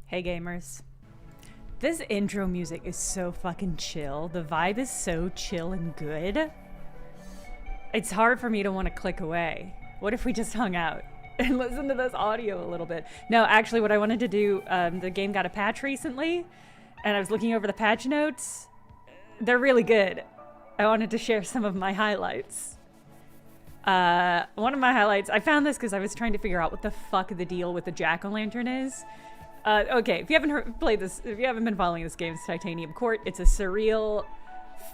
Hey gamers. This intro music is so fucking chill. The vibe is so chill and good. It's hard for me to want to click away. What if we just hung out and listened to this audio a little bit? No, actually what I wanted to do, the game got a patch recently, and I was looking over the patch notes. They're really good. I wanted to share some of my highlights. One of my highlights, I found this because I was trying to figure out what the fuck the deal with the jack-o'-lantern is. Okay, if you haven't played this, if you haven't been following this game, it's Titanium Court. It's a surreal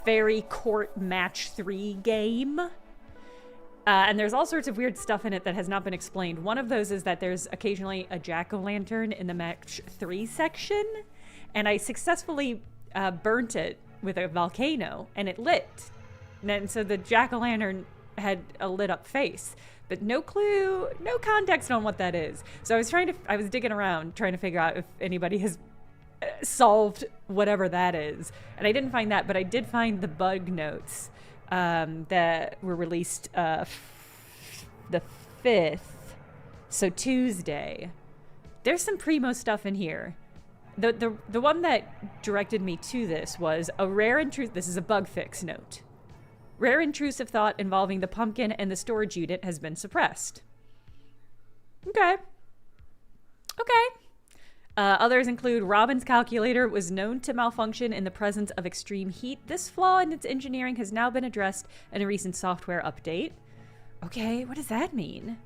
fairy court match 3 game. And there's all sorts of weird stuff in it that has not been explained. One of those is that there's occasionally a jack-o'-lantern in the match 3 section, and I successfully burnt it with a volcano, and it lit. And so the jack-o'-lantern had a lit up face, but no clue, no context on what that is. So I was digging around trying to figure out if anybody has solved whatever that is. And I didn't find that, but I did find the bug notes that were released the 5th, so Tuesday. There's some primo stuff in here. The one that directed me to this was a rare intrusive, this is a bug fix note. Rare intrusive thought involving the pumpkin and the storage unit has been suppressed. Okay. Others include Robin's calculator was known to malfunction in the presence of extreme heat. This flaw in its engineering has now been addressed in a recent software update. Okay, what does that mean?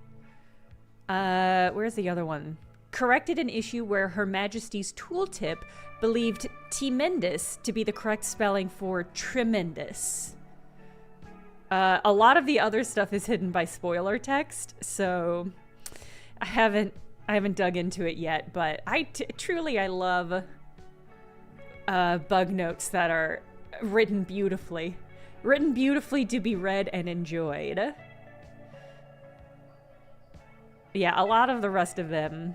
Where's the other one? Corrected an issue where Her Majesty's tooltip believed tremendous to be the correct spelling for tremendous. A lot of the other stuff is hidden by spoiler text, so I haven't dug into it yet, but I love bug notes that are written beautifully to be read and enjoyed. Yeah, a lot of the rest of them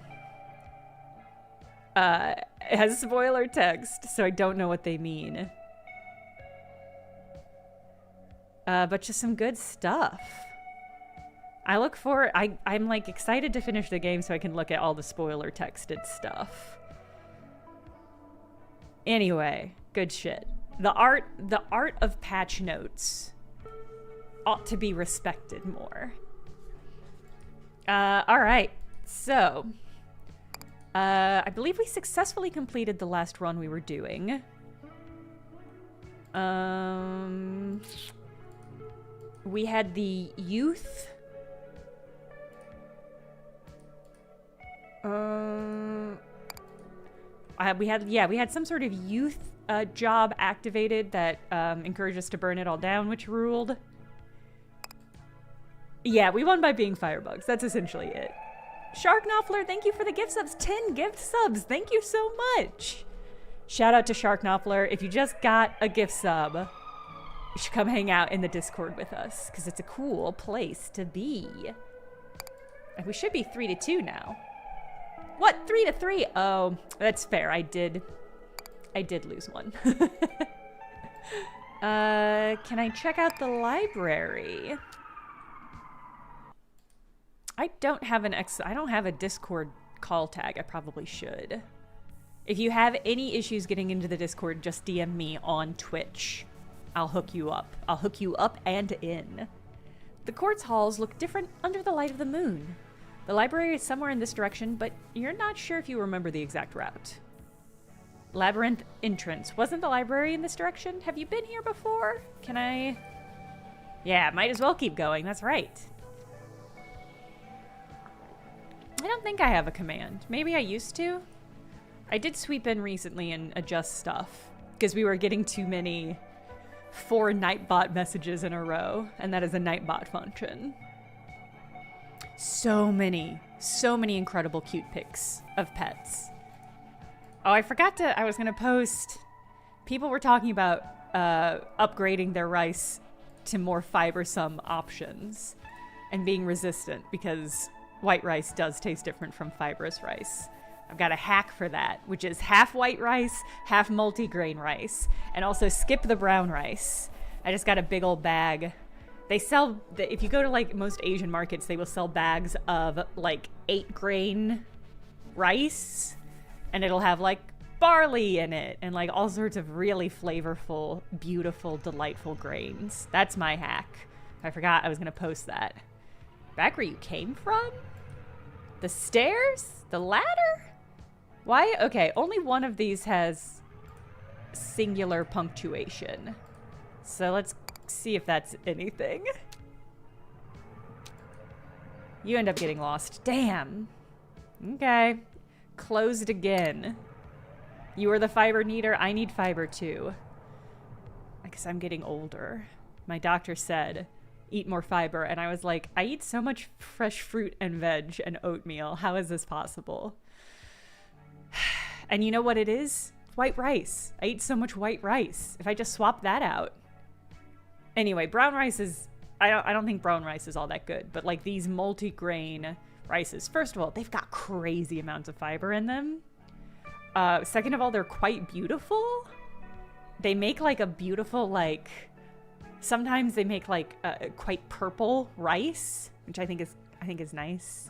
has spoiler text, so I don't know what they mean. But just some good stuff. I'm like excited to finish the game so I can look at all the spoiler texted stuff. Anyway, good shit. The art of patch notes ought to be respected more. Alright, so I believe we successfully completed the last run we were doing. We had the youth. We had some sort of youth job activated that encouraged us to burn it all down, which ruled. Yeah, we won by being firebugs. That's essentially it. Shark Knopfler, thank you for the gift subs. 10 gift subs. Thank you so much. Shout out to Shark Knopfler. If you just got a gift sub, you should come hang out in the Discord with us, because it's a cool place to be. And we should be 3-2 now. What? 3-3? Oh, that's fair. I did lose one. Can I check out the library? I don't have a Discord call tag. I probably should. If you have any issues getting into the Discord, just DM me on Twitch. I'll hook you up. I'll hook you up and in. The court's halls look different under the light of the moon. The library is somewhere in this direction, but you're not sure if you remember the exact route. Labyrinth entrance. Wasn't the library in this direction? Have you been here before? Can I? Yeah, might as well keep going. That's right. I don't think I have a command. Maybe I used to. I did sweep in recently and adjust stuff because we were getting too many 4 Nightbot messages in a row, and that is a Nightbot function. So many incredible cute pics of pets. Oh, I was gonna post, people were talking about upgrading their rice to more fibersome options and being resistant because white rice does taste different from fibrous rice. I've got a hack for that, which is half white rice, half multigrain rice, and also skip the brown rice. I just got a big old bag. They sell, if you go to like most Asian markets, they will sell bags of like 8 grain rice. And it'll have like barley in it and like all sorts of really flavorful, beautiful, delightful grains. That's my hack. I forgot I was gonna post that. Back where you came from? The stairs? The ladder? Why? Okay, only one of these has singular punctuation. So let's see if that's anything. You end up getting lost. Damn. Okay. Closed again. You are the fiber needer. I need fiber too. I guess I'm getting older. My doctor said, eat more fiber. And I was like, I eat so much fresh fruit and veg and oatmeal. How is this possible? And you know what it is? White rice. I eat so much white rice. If I just swap that out. Anyway, brown rice is... I don't think brown rice is all that good. But like these multi-grain rices. First of all, they've got crazy amounts of fiber in them. Second of all, they're quite beautiful. They make like a beautiful like... Sometimes they make like quite purple rice, which I think is nice.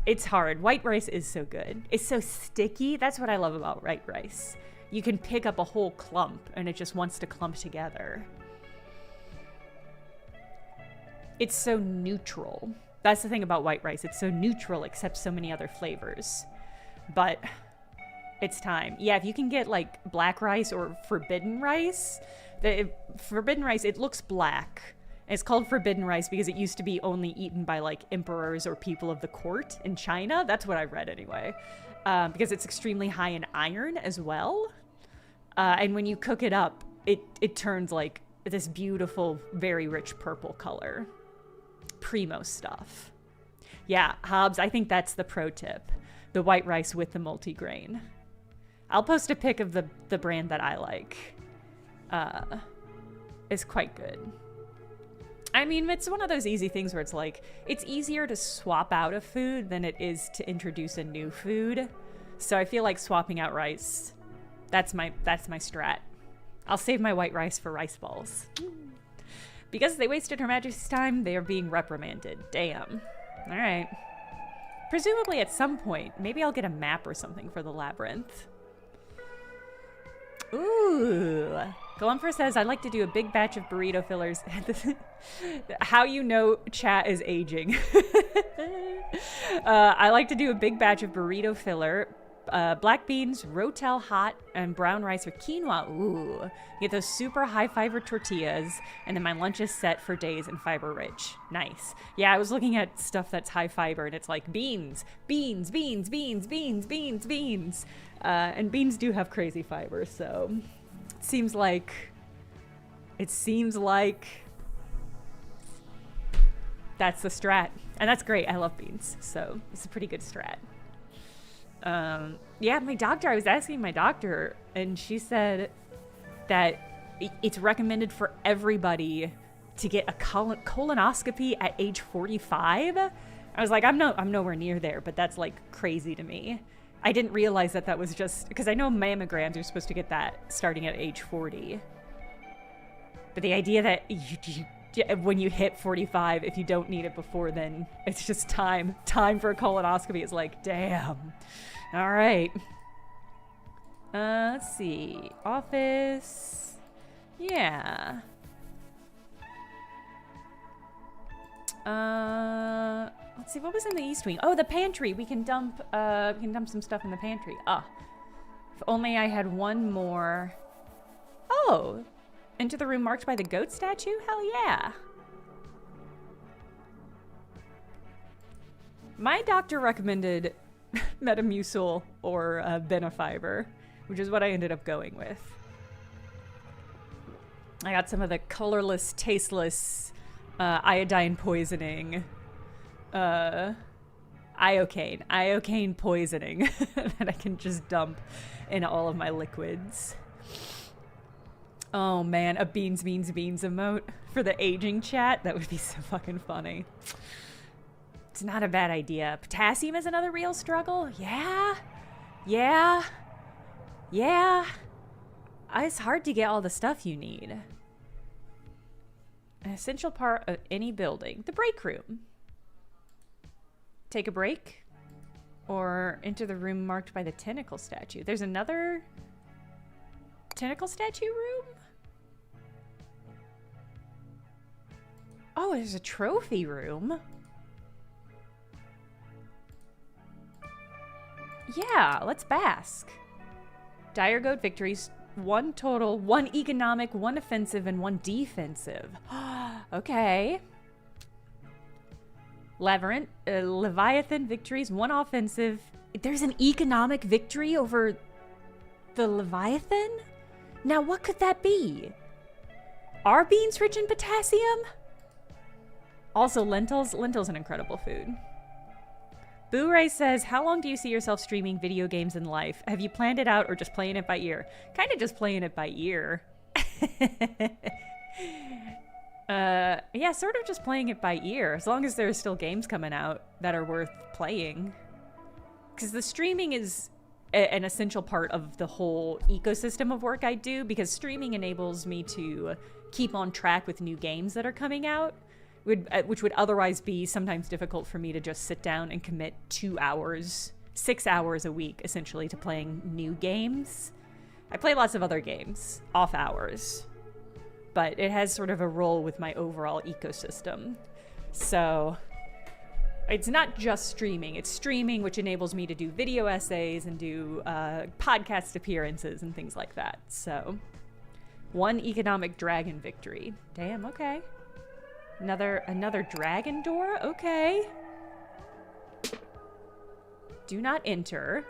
It's hard. White rice is so good. It's so sticky. That's what I love about white rice. You can pick up a whole clump and it just wants to clump together. It's so neutral. That's the thing about white rice. It's so neutral, except so many other flavors. But it's time. Yeah, if you can get like black rice or forbidden rice, forbidden rice, it looks black. And it's called forbidden rice because it used to be only eaten by like emperors or people of the court in China. That's what I read anyway. Because it's extremely high in iron as well. And when you cook it up, it turns like this beautiful, very rich purple color. Primo stuff. Yeah, Hobbs, I think that's the pro tip. The white rice with the multigrain. I'll post a pic of the brand that I like. It's quite good. I mean, it's one of those easy things where it's like, it's easier to swap out a food than it is to introduce a new food. So I feel like swapping out rice, that's my strat. I'll save my white rice for rice balls. Because they wasted Her Majesty's time, they are being reprimanded. Damn. All right. Presumably at some point, maybe I'll get a map or something for the Labyrinth. Ooh. Galumfer says, I'd like to do a big batch of burrito fillers. How you know chat is aging. I like to do a big batch of burrito filler. Black beans, Rotel hot, and brown rice or quinoa. Ooh. Get those super high fiber tortillas, and then my lunch is set for days and fiber rich. Nice. Yeah, I was looking at stuff that's high fiber, and it's like beans, beans, beans, beans, beans, beans, beans. And beans do have crazy fiber, so it seems like that's the strat. And that's great. I love beans, so it's a pretty good strat. Yeah, I was asking my doctor, and she said that it's recommended for everybody to get a colonoscopy at age 45. I was like, I'm nowhere near there, but that's like crazy to me. I didn't realize that was just because I know mammograms are supposed to get that starting at age 40. But the idea that when you hit 45, if you don't need it before then, it's just time for a colonoscopy is like, damn. All right. Let's see. Office. Yeah. Let's see. What was in the East Wing? Oh, the pantry. We can dump some stuff in the pantry. Ah. If only I had one more. Oh. Into the room marked by the goat statue? Hell yeah. My doctor recommended Metamucil or Benefiber, which is what I ended up going with. I got some of the colorless, tasteless, iodine poisoning, iocane poisoning that I can just dump in all of my liquids. Oh man, a beans emote for the aging chat. That would be so fucking funny. It's not a bad idea. Potassium is another real struggle? Yeah. It's hard to get all the stuff you need. An essential part of any building. The break room. Take a break. Or enter the room marked by the tentacle statue. There's another tentacle statue room? Oh, there's a trophy room. Yeah, let's bask. Dire Goat victories. 1 total, 1 economic, 1 offensive, and 1 defensive. Okay. Labyrinth, Leviathan victories, 1 offensive. There's an economic victory over the Leviathan? Now, what could that be? Are beans rich in potassium? Also, lentils. Lentils an incredible food. Boo Ray says, how long do you see yourself streaming video games in life? Have you planned it out or just playing it by ear? Kind of just playing it by ear. Yeah, sort of just playing it by ear. As long as there's still games coming out that are worth playing. Because the streaming is an essential part of the whole ecosystem of work I do, because streaming enables me to keep on track with new games that are coming out. Which would otherwise be sometimes difficult for me to just sit down and commit 2 hours, 6 hours a week, essentially, to playing new games. I play lots of other games, off hours, but it has sort of a role with my overall ecosystem. So it's not just streaming, it's streaming, which enables me to do video essays and do podcast appearances and things like that. So 1 economic dragon victory. Damn, okay. Another dragon door? Okay. Do not enter.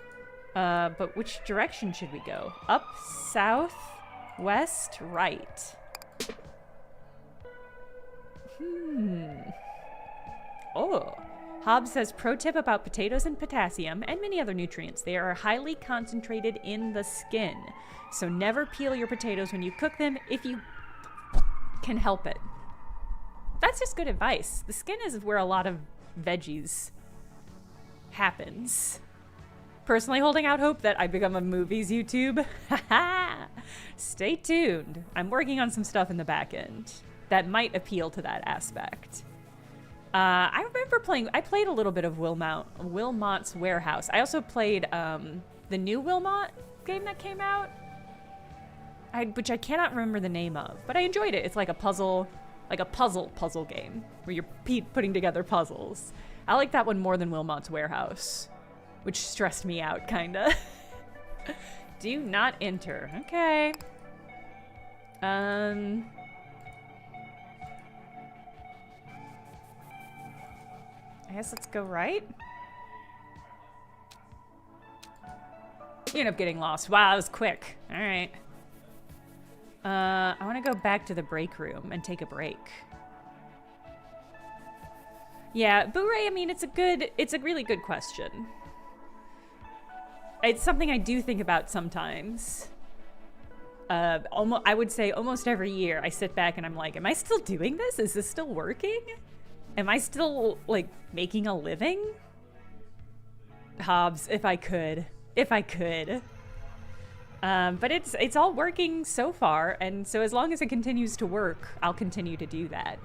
But which direction should we go? Up, south, west, right. Oh. Hobbs says, pro tip about potatoes and potassium and many other nutrients. They are highly concentrated in the skin. So never peel your potatoes when you cook them if you can help it. That's just good advice. The skin is where a lot of veggies happens. Personally holding out hope that I become a movies YouTube. Stay tuned. I'm working on some stuff in the back end that might appeal to that aspect. I remember I played a little bit of Wilmot's Warehouse. I also played the new Wilmot game that came out, which I cannot remember the name of, but I enjoyed it. It's like a puzzle game where you're putting together puzzles. I like that one more than Wilmot's Warehouse, which stressed me out, kinda. Do not enter. Okay. I guess let's go right. You end up getting lost. Wow, that was quick. All right. I want to go back to the break room and take a break. Yeah, Boo-Ray, I mean, it's a really good question. It's something I do think about sometimes. I would say almost every year I sit back and I'm like, am I still doing this? Is this still working? Am I still, like, making a living? Hobbs, if I could. But it's all working so far, and so as long as it continues to work, I'll continue to do that.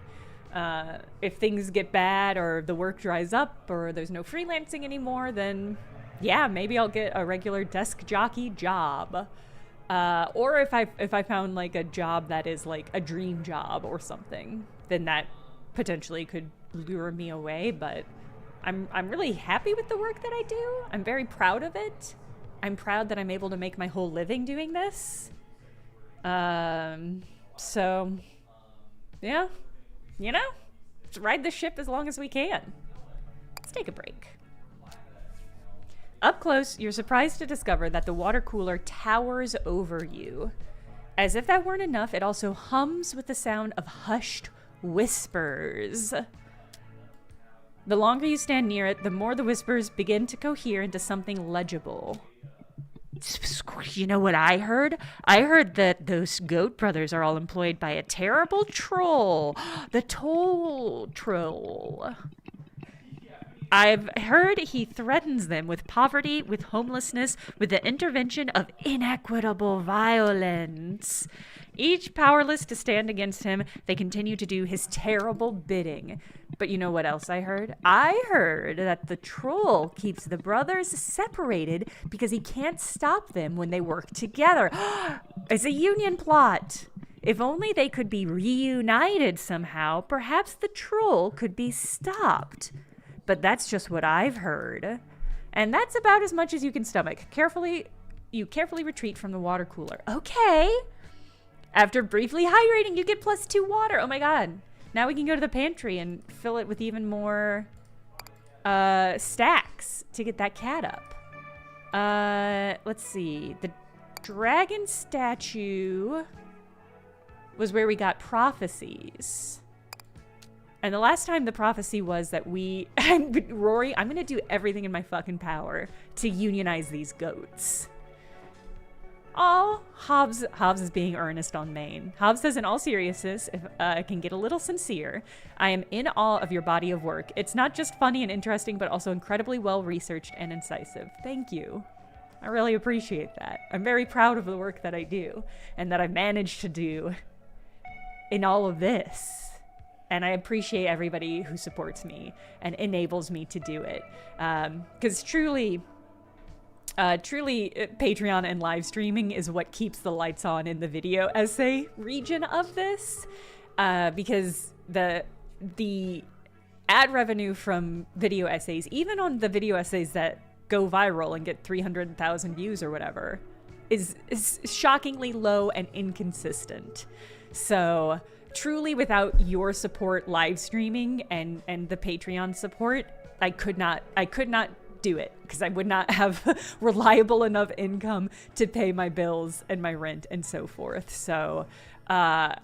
If things get bad or the work dries up or there's no freelancing anymore, then yeah, maybe I'll get a regular desk jockey job. Or if I found like a job that is like a dream job or something, then that potentially could lure me away. But I'm really happy with the work that I do. I'm very proud of it. I'm proud that I'm able to make my whole living doing this. So, yeah, you know, let's ride the ship as long as we can. Let's take a break. Up close, you're surprised to discover that the water cooler towers over you. As if that weren't enough, it also hums with the sound of hushed whispers. The longer you stand near it, the more the whispers begin to cohere into something legible. You know what I heard? I heard that those goat brothers are all employed by a terrible troll. The toll troll. I've heard he threatens them with poverty, with homelessness, with the intervention of inequitable violence. Each powerless to stand against him, they continue to do his terrible bidding. But you know what else I heard? I heard that the troll keeps the brothers separated because he can't stop them when they work together. It's a union plot. If only they could be reunited somehow, perhaps the troll could be stopped. But that's just what I've heard. And that's about as much as you can stomach. You carefully retreat from the water cooler. Okay. After briefly hydrating, you get +2 water. Oh my god. Now we can go to the pantry and fill it with even more stacks to get that cat up. Let's see. The dragon statue was where we got prophecies. And the last time the prophecy was that Rory, I'm going to do everything in my fucking power to unionize these goats. Oh, Hobbs is being earnest on Maine. Hobbs says, in all seriousness, if I can get a little sincere, I am in awe of your body of work. It's not just funny and interesting, but also incredibly well-researched and incisive. Thank you. I really appreciate that. I'm very proud of the work that I do and that I managed to do in all of this. And I appreciate everybody who supports me and enables me to do it. Because truly, Patreon and live streaming is what keeps the lights on in the video essay region of this. Because the ad revenue from video essays, even on the video essays that go viral and get 300,000 views or whatever, is shockingly low and inconsistent. So truly, without your support live streaming and the Patreon support, I could not do it, because I would not have reliable enough income to pay my bills and my rent and so forth. So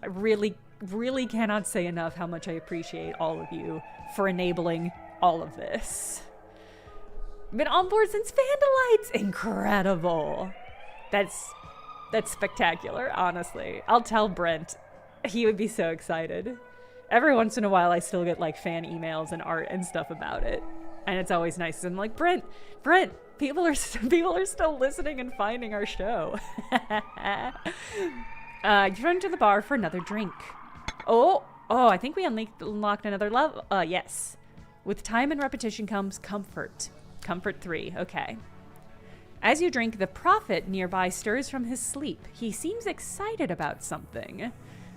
really cannot say enough how much I appreciate all of you for enabling all of this. Been on board since Vandalites. Incredible. That's spectacular, honestly. I'll tell Brent. He would be so excited. Every once in a while, I still get like fan emails and art and stuff about it. And it's always nice. I'm like, Brent, people are still listening and finding our show. You run to the bar for another drink. Oh, I think we unlocked another level. Yes. With time and repetition comes comfort. Comfort 3, okay. As you drink, the prophet nearby stirs from his sleep. He seems excited about something.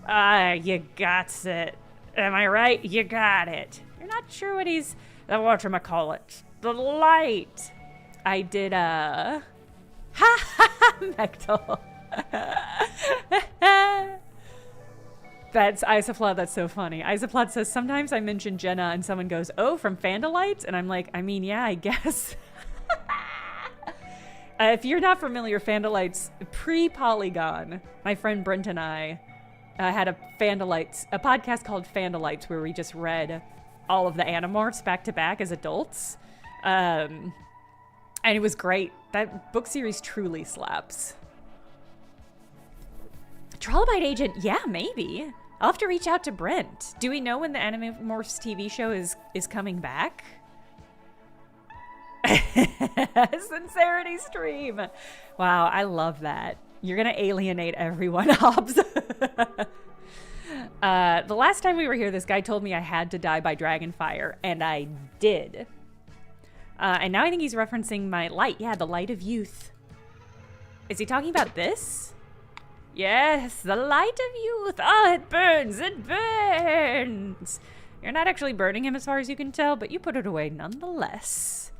You got it. Am I right? You got it. You're not sure what he's... whatchamacallit? The light. I did, Ha ha, Mectal. That's Isoplat. That's so funny. Isoplat says, sometimes I mention Jenna and someone goes, oh, from Vandalites? And I'm like, I mean, yeah, I guess. If you're not familiar, Vandalites, pre-Polygon, my friend Brent and I had a podcast called Vandalites, where we just read all of the Animorphs back to back as adults. And it was great. That book series truly slaps. Trilobite Agent, yeah, maybe. I'll have to reach out to Brent. Do we know when the Animorphs TV show is coming back? Sincerity stream. Wow, I love that. You're gonna alienate everyone, Hobbs. The last time we were here, this guy told me I had to die by dragonfire, and I did. And now I think he's referencing my light. Yeah, the light of youth. Is he talking about this? Yes, the light of youth. Oh, it burns, it burns. You're not actually burning him as far as you can tell, but you put it away nonetheless.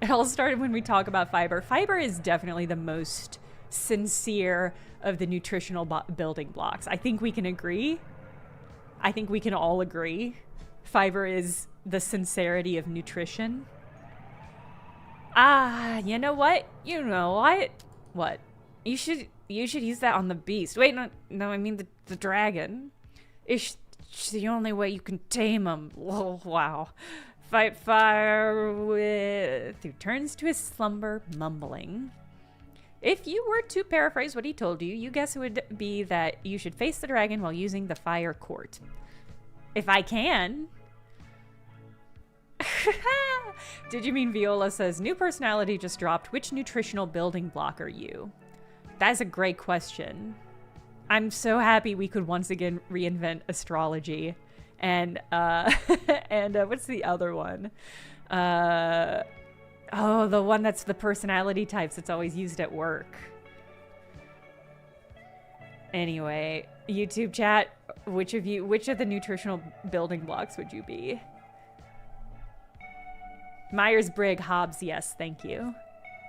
It all started when we talk about fiber. Fiber is definitely the most sincere of the nutritional building blocks. I think we can agree. I think we can all agree. Fiber is the sincerity of nutrition. You know what? You know what? What? You should use that on the beast. Wait, no, I mean the dragon. It's the only way you can tame him. Oh, wow. Fight fire with... Who turns to his slumber, mumbling. If you were to paraphrase what he told you, you guess it would be that you should face the dragon while using the fire court. If I can. Did you mean Viola says, new personality just dropped. Which nutritional building block are you? That's a great question. I'm so happy we could once again reinvent astrology. And, what's the other one? Oh, the one that's the personality types that's always used at work. Anyway, YouTube chat, which of the nutritional building blocks would you be? Myers-Briggs, Hobbs, yes, thank you.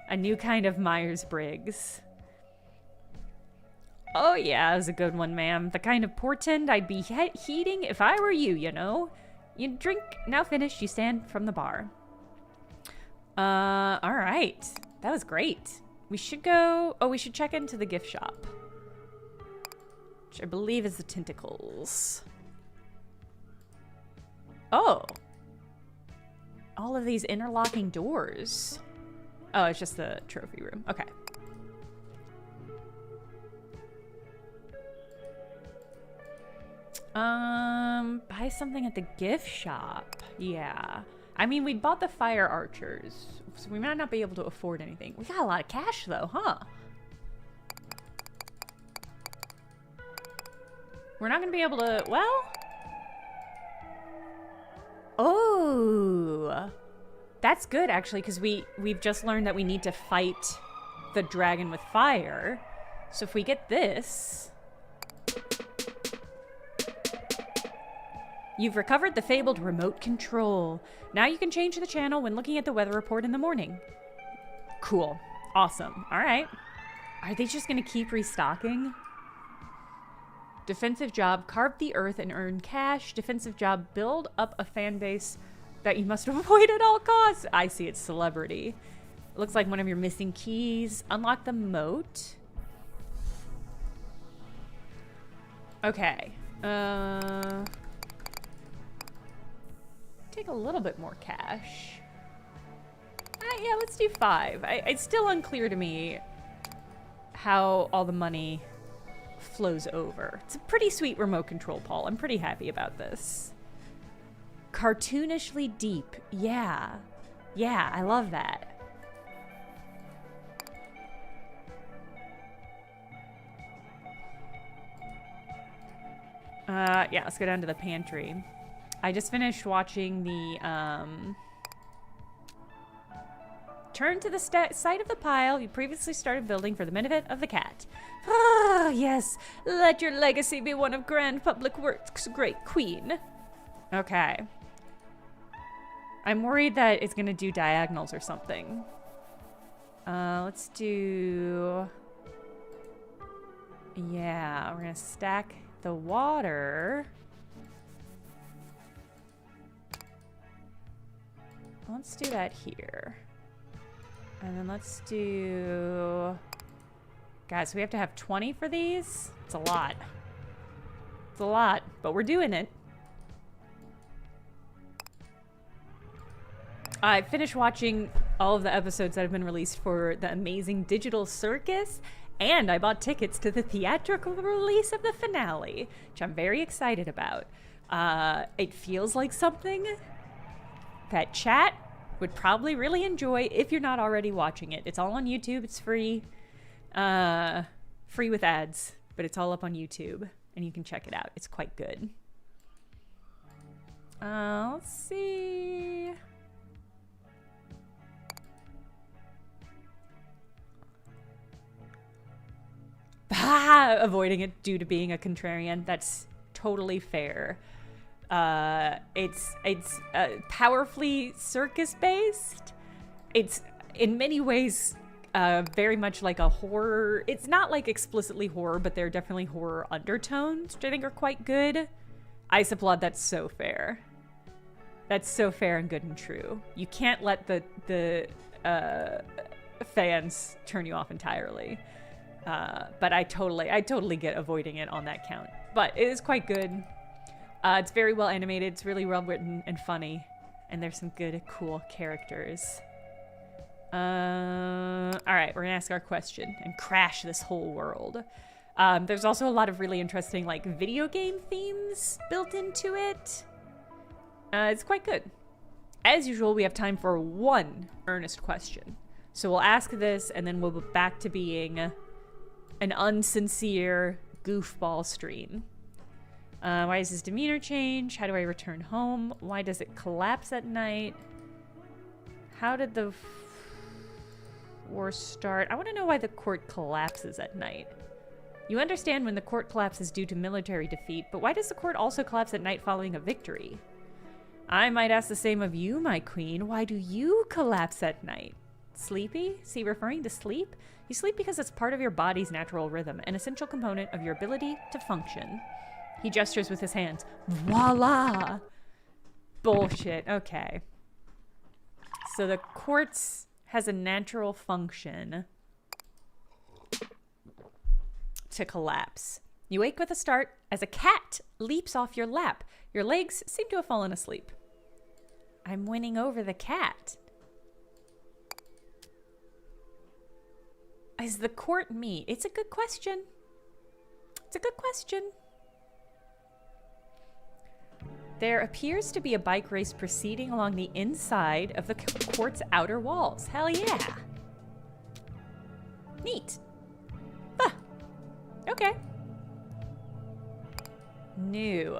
A new kind of Myers-Briggs. Oh yeah, that was a good one, ma'am. The kind of portend I'd be heating if I were you, you know? You drink, now finished, you stand from the bar. Alright. That was great. We should go, we should check into the gift shop. Which I believe is the tentacles. Oh. All of these interlocking doors. Oh, it's just the trophy room. Okay. Buy something at the gift shop. Yeah. I mean, we bought the fire archers, so we might not be able to afford anything. We got a lot of cash though, huh? We're not gonna be able to, well. Oh, that's good actually, because we've just learned that we need to fight the dragon with fire. So if we get this, you've recovered the fabled remote control. Now you can change the channel when looking at the weather report in the morning. Cool, awesome. All right, are they just gonna keep restocking? Defensive job, carve the earth and earn cash. Defensive job, build up a fan base that you must avoid at all costs. I see, it's celebrity. It looks like one of your missing keys. Unlock the moat. Okay. Take a little bit more cash. Yeah, let's do 5. It's still unclear to me how all the money flows over. It's a pretty sweet remote control, Paul. I'm pretty happy about this. Cartoonishly deep. Yeah. Yeah, I love that. Yeah, let's go down to the pantry. I just finished watching the, turn to the site of the pile you previously started building for the benefit of the cat. Ah, yes. Let your legacy be one of grand public works, great queen. Okay. I'm worried that it's gonna do diagonals or something. Let's do... Yeah, we're gonna stack the water. Let's do that here. And then let's do... Guys, we have to have 20 for these? It's a lot. It's a lot, but we're doing it. I finished watching all of the episodes that have been released for the amazing digital circus, and I bought tickets to the theatrical release of the finale, which I'm very excited about. It feels like something that chat would probably really enjoy if you're not already watching it. It's all on YouTube. It's free. Free with ads, but it's all up on YouTube, and you can check it out. It's quite good. Let's see. Avoiding it due to being a contrarian. That's totally fair. It's powerfully circus-based. It's in many ways very much like a horror. It's not like explicitly horror, but there are definitely horror undertones, which I think are quite good. Ice applaud, that's so fair. That's so fair and good and true. You can't let the fans turn you off entirely. But I totally get avoiding it on that count. But it is quite good. It's very well animated. It's really well written and funny. And there's some good, cool characters. All right, we're gonna ask our question and crash this whole world. There's also a lot of really interesting like video game themes built into it. It's quite good. As usual, we have time for one earnest question. So we'll ask this, and then we'll be back to being an unsincere goofball stream. Why does his demeanor change? How do I return home? Why does it collapse at night? How did the war start? I want to know why the court collapses at night. You understand when the court collapses due to military defeat, but why does the court also collapse at night following a victory? I might ask the same of you, my queen. Why do you collapse at night? Sleepy? Is he referring to sleep? You sleep because it's part of your body's natural rhythm, an essential component of your ability to function. He gestures with his hands. Voila! Bullshit. Okay. So the quartz has a natural function to collapse. You wake with a start as a cat leaps off your lap. Your legs seem to have fallen asleep. I'm winning over the cat. Is the court me? It's a good question. It's a good question. There appears to be a bike race proceeding along the inside of the court's outer walls. Hell yeah. Neat. Ah. Okay. New.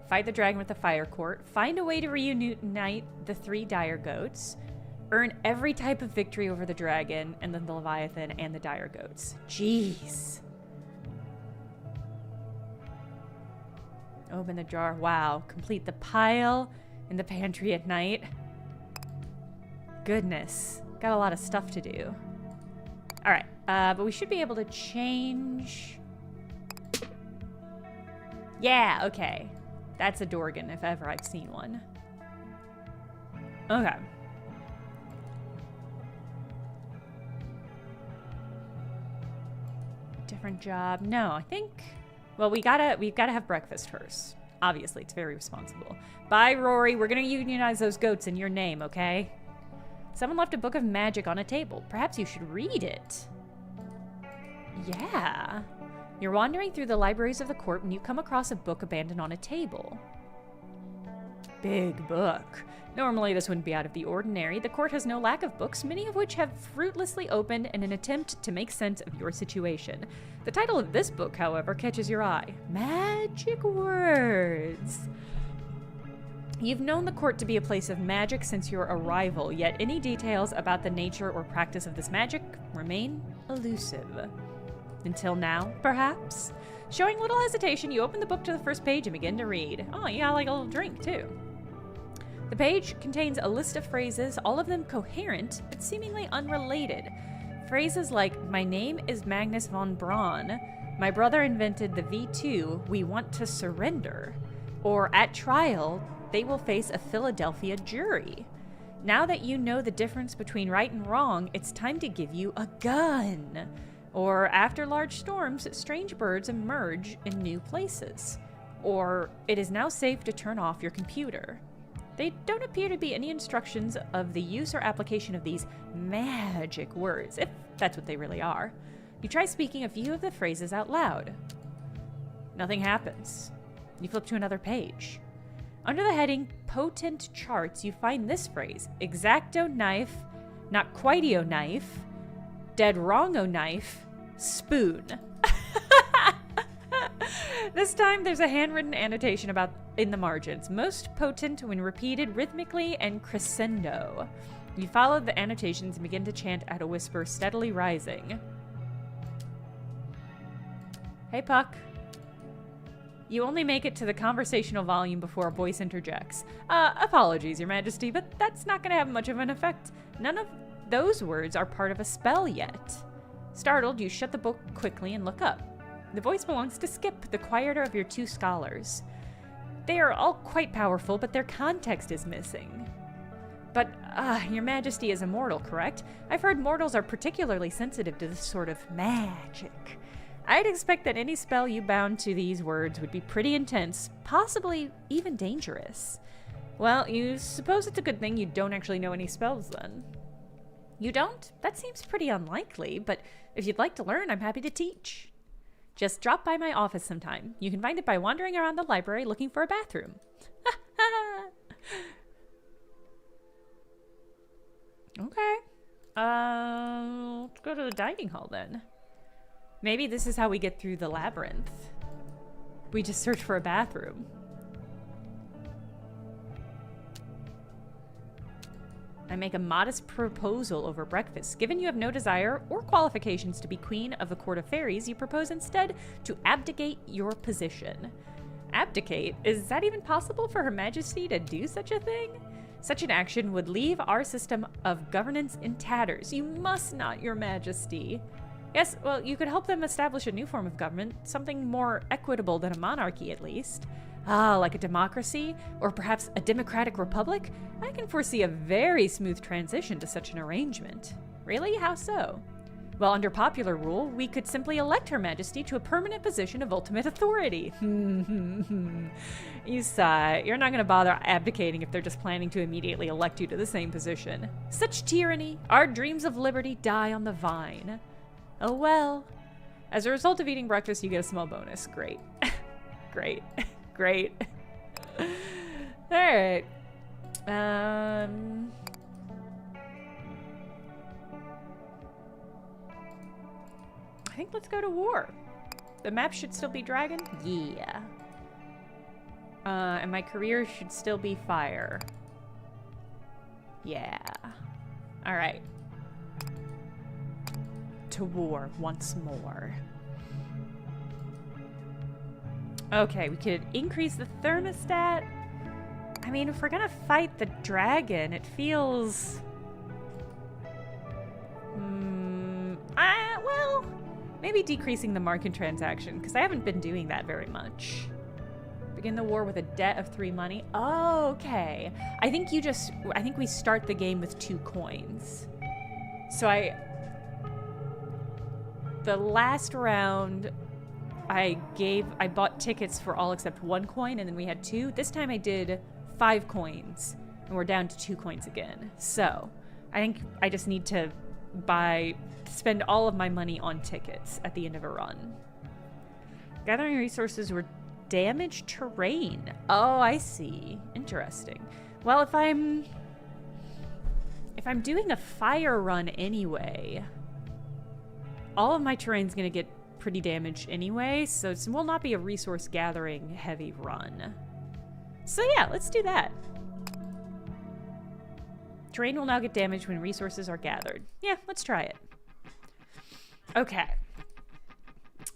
Fight the dragon with the fire court. Find a way to reunite the 3 dire goats. Earn every type of victory over the dragon, and then the Leviathan and the dire goats. Jeez. Open the jar. Wow. Complete the pile in the pantry at night. Goodness. Got a lot of stuff to do. Alright. But we should be able to change... Yeah, okay. That's a Dorgan, if ever I've seen one. Okay. Different job. No, I think... Well, we've gotta have breakfast first. Obviously, it's very responsible. Bye, Rory. We're gonna unionize those goats in your name, okay? Someone left a book of magic on a table. Perhaps you should read it. Yeah. You're wandering through the libraries of the court when you come across a book abandoned on a table. Big book. Normally, this wouldn't be out of the ordinary. The court has no lack of books, many of which have fruitlessly opened in an attempt to make sense of your situation. The title of this book, however, catches your eye. Magic Words. You've known the court to be a place of magic since your arrival, yet any details about the nature or practice of this magic remain elusive. Until now, perhaps? Showing little hesitation, you open the book to the first page and begin to read. Oh, you got like a little drink, too. The page contains a list of phrases, all of them coherent, but seemingly unrelated. Phrases like, my name is Magnus von Braun, my brother invented the V2, we want to surrender. Or, at trial, they will face a Philadelphia jury. Now that you know the difference between right and wrong, it's time to give you a gun. Or, after large storms, strange birds emerge in new places. Or, it is now safe to turn off your computer. They don't appear to be any instructions of the use or application of these magic words, if that's what they really are. You try speaking a few of the phrases out loud. Nothing happens. You flip to another page. Under the heading Potent Charts, you find this phrase, Exacto knife, not quiteo knife, dead wrongo knife, spoon. This time, there's a handwritten annotation about in the margins. Most potent when repeated rhythmically and crescendo. You follow the annotations and begin to chant at a whisper, steadily rising. Hey, Puck. You only make it to the conversational volume before a voice interjects. Apologies, Your Majesty, but that's not going to have much of an effect. None of those words are part of a spell yet. Startled, you shut the book quickly and look up. The voice belongs to Skip, the quieter of your 2 scholars. They are all quite powerful, but their context is missing. But, Your Majesty is immortal, correct? I've heard mortals are particularly sensitive to this sort of magic. I'd expect that any spell you bound to these words would be pretty intense, possibly even dangerous. Well, you suppose it's a good thing you don't actually know any spells, then. You don't? That seems pretty unlikely, but if you'd like to learn, I'm happy to teach. Just drop by my office sometime. You can find it by wandering around the library looking for a bathroom. Okay. Let's go to the dining hall then. Maybe this is how we get through the labyrinth. We just search for a bathroom. I make a modest proposal over breakfast. Given you have no desire or qualifications to be queen of the court of fairies, you propose instead to abdicate your position. Abdicate? Is that even possible for Her Majesty to do such a thing? Such an action would leave our system of governance in tatters. You must not, Your Majesty. Yes, well, you could help them establish a new form of government, something more equitable than a monarchy, at least. Ah, like a democracy, or perhaps a democratic republic? I can foresee a very smooth transition to such an arrangement. Really? How so? Well, under popular rule, we could simply elect Her Majesty to a permanent position of ultimate authority. You sigh. You're not going to bother abdicating if they're just planning to immediately elect you to the same position. Such tyranny. Our dreams of liberty die on the vine. Oh well. As a result of eating breakfast, you get a small bonus. Great. Great. Great. Alright. I think let's go to war. The map should still be dragon? Yeah. And my career should still be fire. Yeah. Alright. To war once more. Okay, we could increase the thermostat. I mean, if we're gonna fight the dragon, it feels... well, maybe decreasing the market transaction, because I haven't been doing that very much. Begin the war with a debt of 3 money. Oh, okay. I think we start the game with 2 coins. So the last round, I bought tickets for all except 1 coin, and then we had 2. This time I did 5 coins, and we're down to 2 coins again. So, I think I just need to spend all of my money on tickets at the end of a run. Gathering resources were damaged terrain. Oh, I see. Interesting. Well, if I'm doing a fire run anyway, all of my terrain's gonna get pretty damaged anyway, so it will not be a resource gathering heavy run. So yeah, let's do that. Terrain will now get damaged when resources are gathered. Yeah, let's try it. Okay.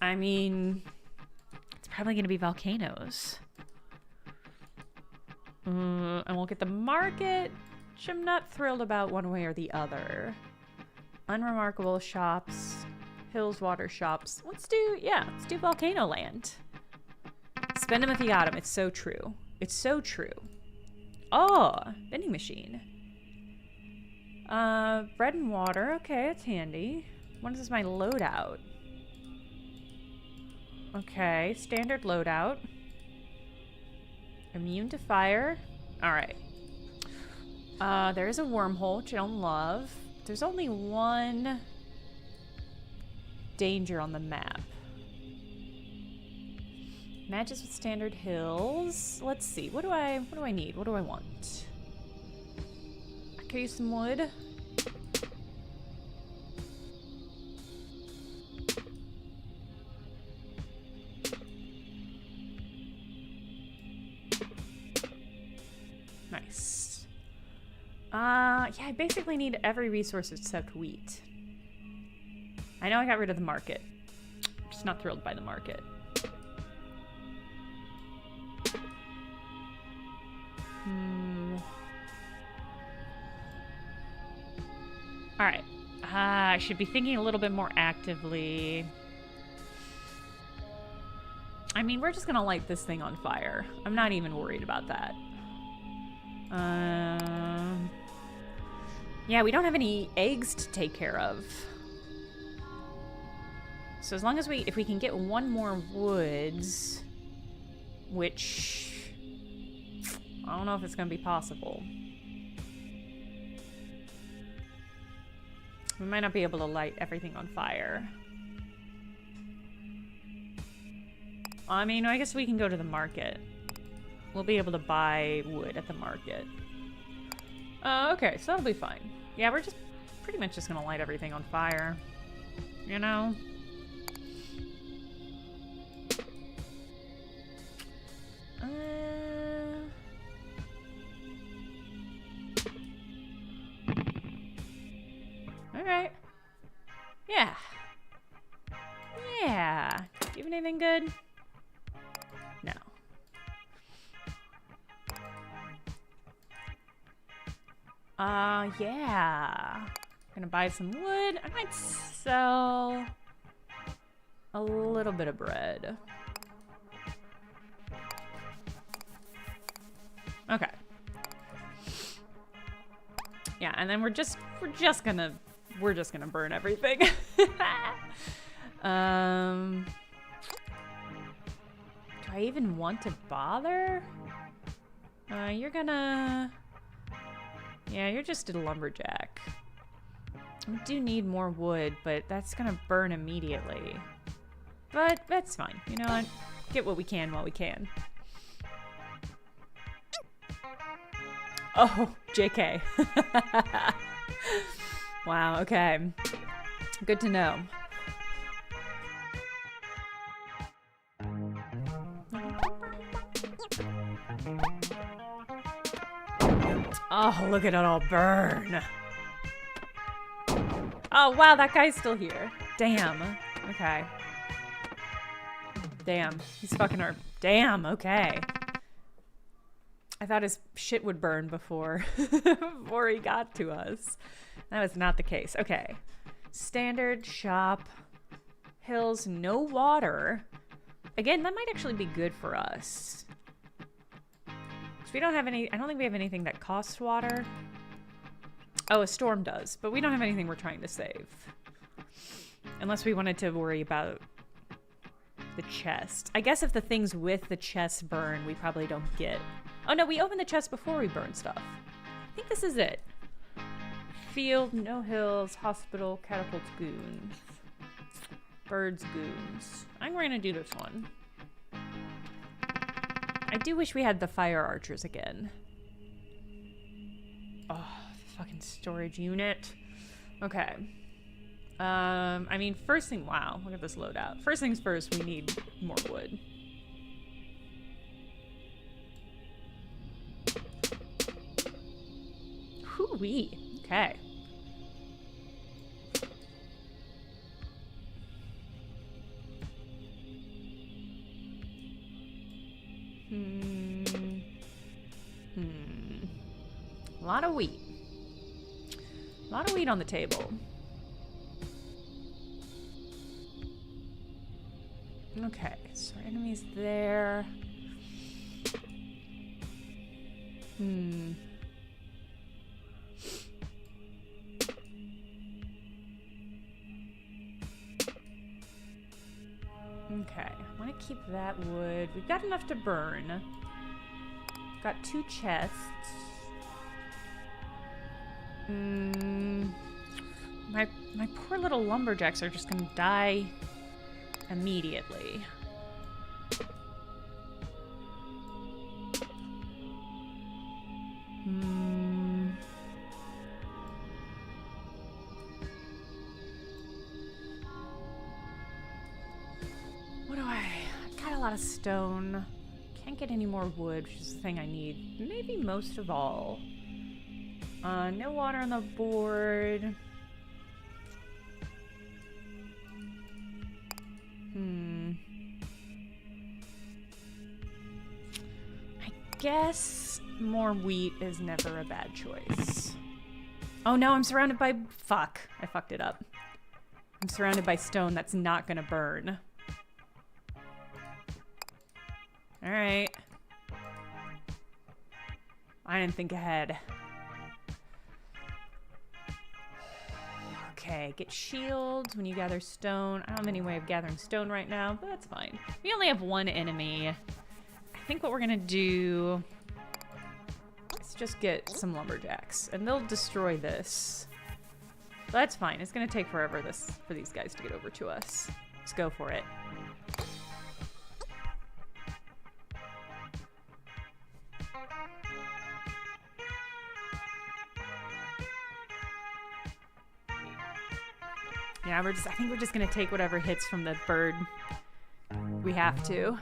I mean, it's probably gonna be volcanoes. And we'll get the market, which I'm not thrilled about one way or the other. Unremarkable shops. Hills, water shops. Let's do Volcano Land. Spend them if you got them. It's so true. It's so true. Oh, vending machine. Bread and water. Okay, that's handy. What is my loadout? Okay, standard loadout. Immune to fire. Alright. There's a wormhole, which I don't love. There's only one danger on the map. Matches with standard hills. Let's see. What do I need? What do I want? I could use some wood. Nice. Yeah, I basically need every resource except wheat. I know I got rid of the market. I'm just not thrilled by the market. Alright. I should be thinking a little bit more actively. I mean, we're just gonna light this thing on fire. I'm not even worried about that. Yeah, we don't have any eggs to take care of. So as long as if we can get 1 more woods, which I don't know if it's going to be possible. We might not be able to light everything on fire. I mean, I guess we can go to the market. We'll be able to buy wood at the market. Okay, so that'll be fine. Yeah, we're just pretty much just gonna light everything on fire. You know? Alright. Yeah. Yeah. Do you have anything good? No. Yeah. Gonna buy some wood. I might sell a little bit of bread. Okay. Yeah, and then we're just gonna burn everything. Do I even want to bother? You're gonna... Yeah, you're just a lumberjack. We do need more wood, but that's gonna burn immediately. But that's fine. You know what? Get what we can while we can. Oh, JK. Wow, okay. Good to know. Oh, look at it all burn. Oh, wow, that guy's still here. Damn. Okay. Damn. He's fucking our... Damn, okay. I thought his shit would burn before before he got to us. That was not the case. Okay. Standard shop. Hills, no water. Again, that might actually be good for us. So we don't have any... I don't think we have anything that costs water. Oh, a storm does. But we don't have anything we're trying to save. Unless we wanted to worry about the chest. I guess if the things with the chest burn, we probably don't get... Oh no, we opened the chest before we burn stuff. I think this is it. Field, no hills, hospital, catapults, goons. Birds, goons. I'm gonna do this one. I do wish we had the fire archers again. Oh, fucking storage unit. Okay. I mean, first thing, wow, look at this loadout. First things first, we need more wood. Hoo-wee. Okay. A lot of wheat. A lot of wheat on the table. Okay, so our enemy's there. Okay, I want to keep that wood. We've got enough to burn. Got 2 chests. My poor little lumberjacks are just gonna die immediately. What do I've got a lot of stone. Can't get any more wood, which is the thing I need. Maybe most of all. No water on the board. I guess more wheat is never a bad choice. Oh no, I'm surrounded by... Fuck. I fucked it up. I'm surrounded by stone that's not gonna burn. Alright. I didn't think ahead. Okay, get shields when you gather stone. I don't have any way of gathering stone right now, but that's fine. We only have 1 enemy. I think what we're gonna do is just get some lumberjacks, and they'll destroy this. But that's fine. It's gonna take forever for these guys to get over to us. Let's go for it. Yeah, I think we're just gonna take whatever hits from the bird. We have to.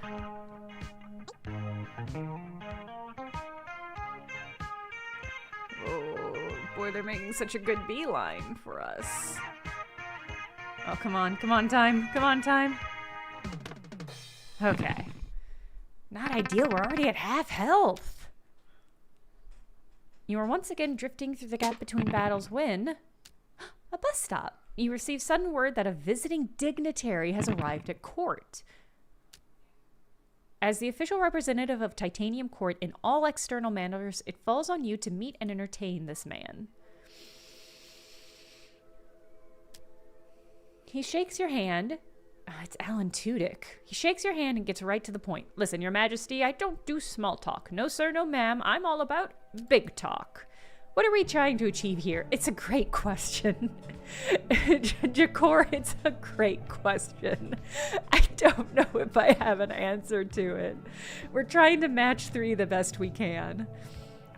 Oh, boy, they're making such a good beeline for us. Oh, come on, time. Come on, time. Okay. Not ideal, we're already at half health. You are once again drifting through the gap between battles when... a bus stop. You receive sudden word that a visiting dignitary has arrived at court. As the official representative of Titanium Court in all external matters, it falls on you to meet and entertain this man. He shakes your hand. It's Alan Tudyk. He shakes your hand and gets right to the point. Listen, Your Majesty, I don't do small talk. No, sir, no, ma'am. I'm all about big talk. What are we trying to achieve here? It's a great question. Jakor, it's a great question. I don't know if I have an answer to it. We're trying to match three the best we can.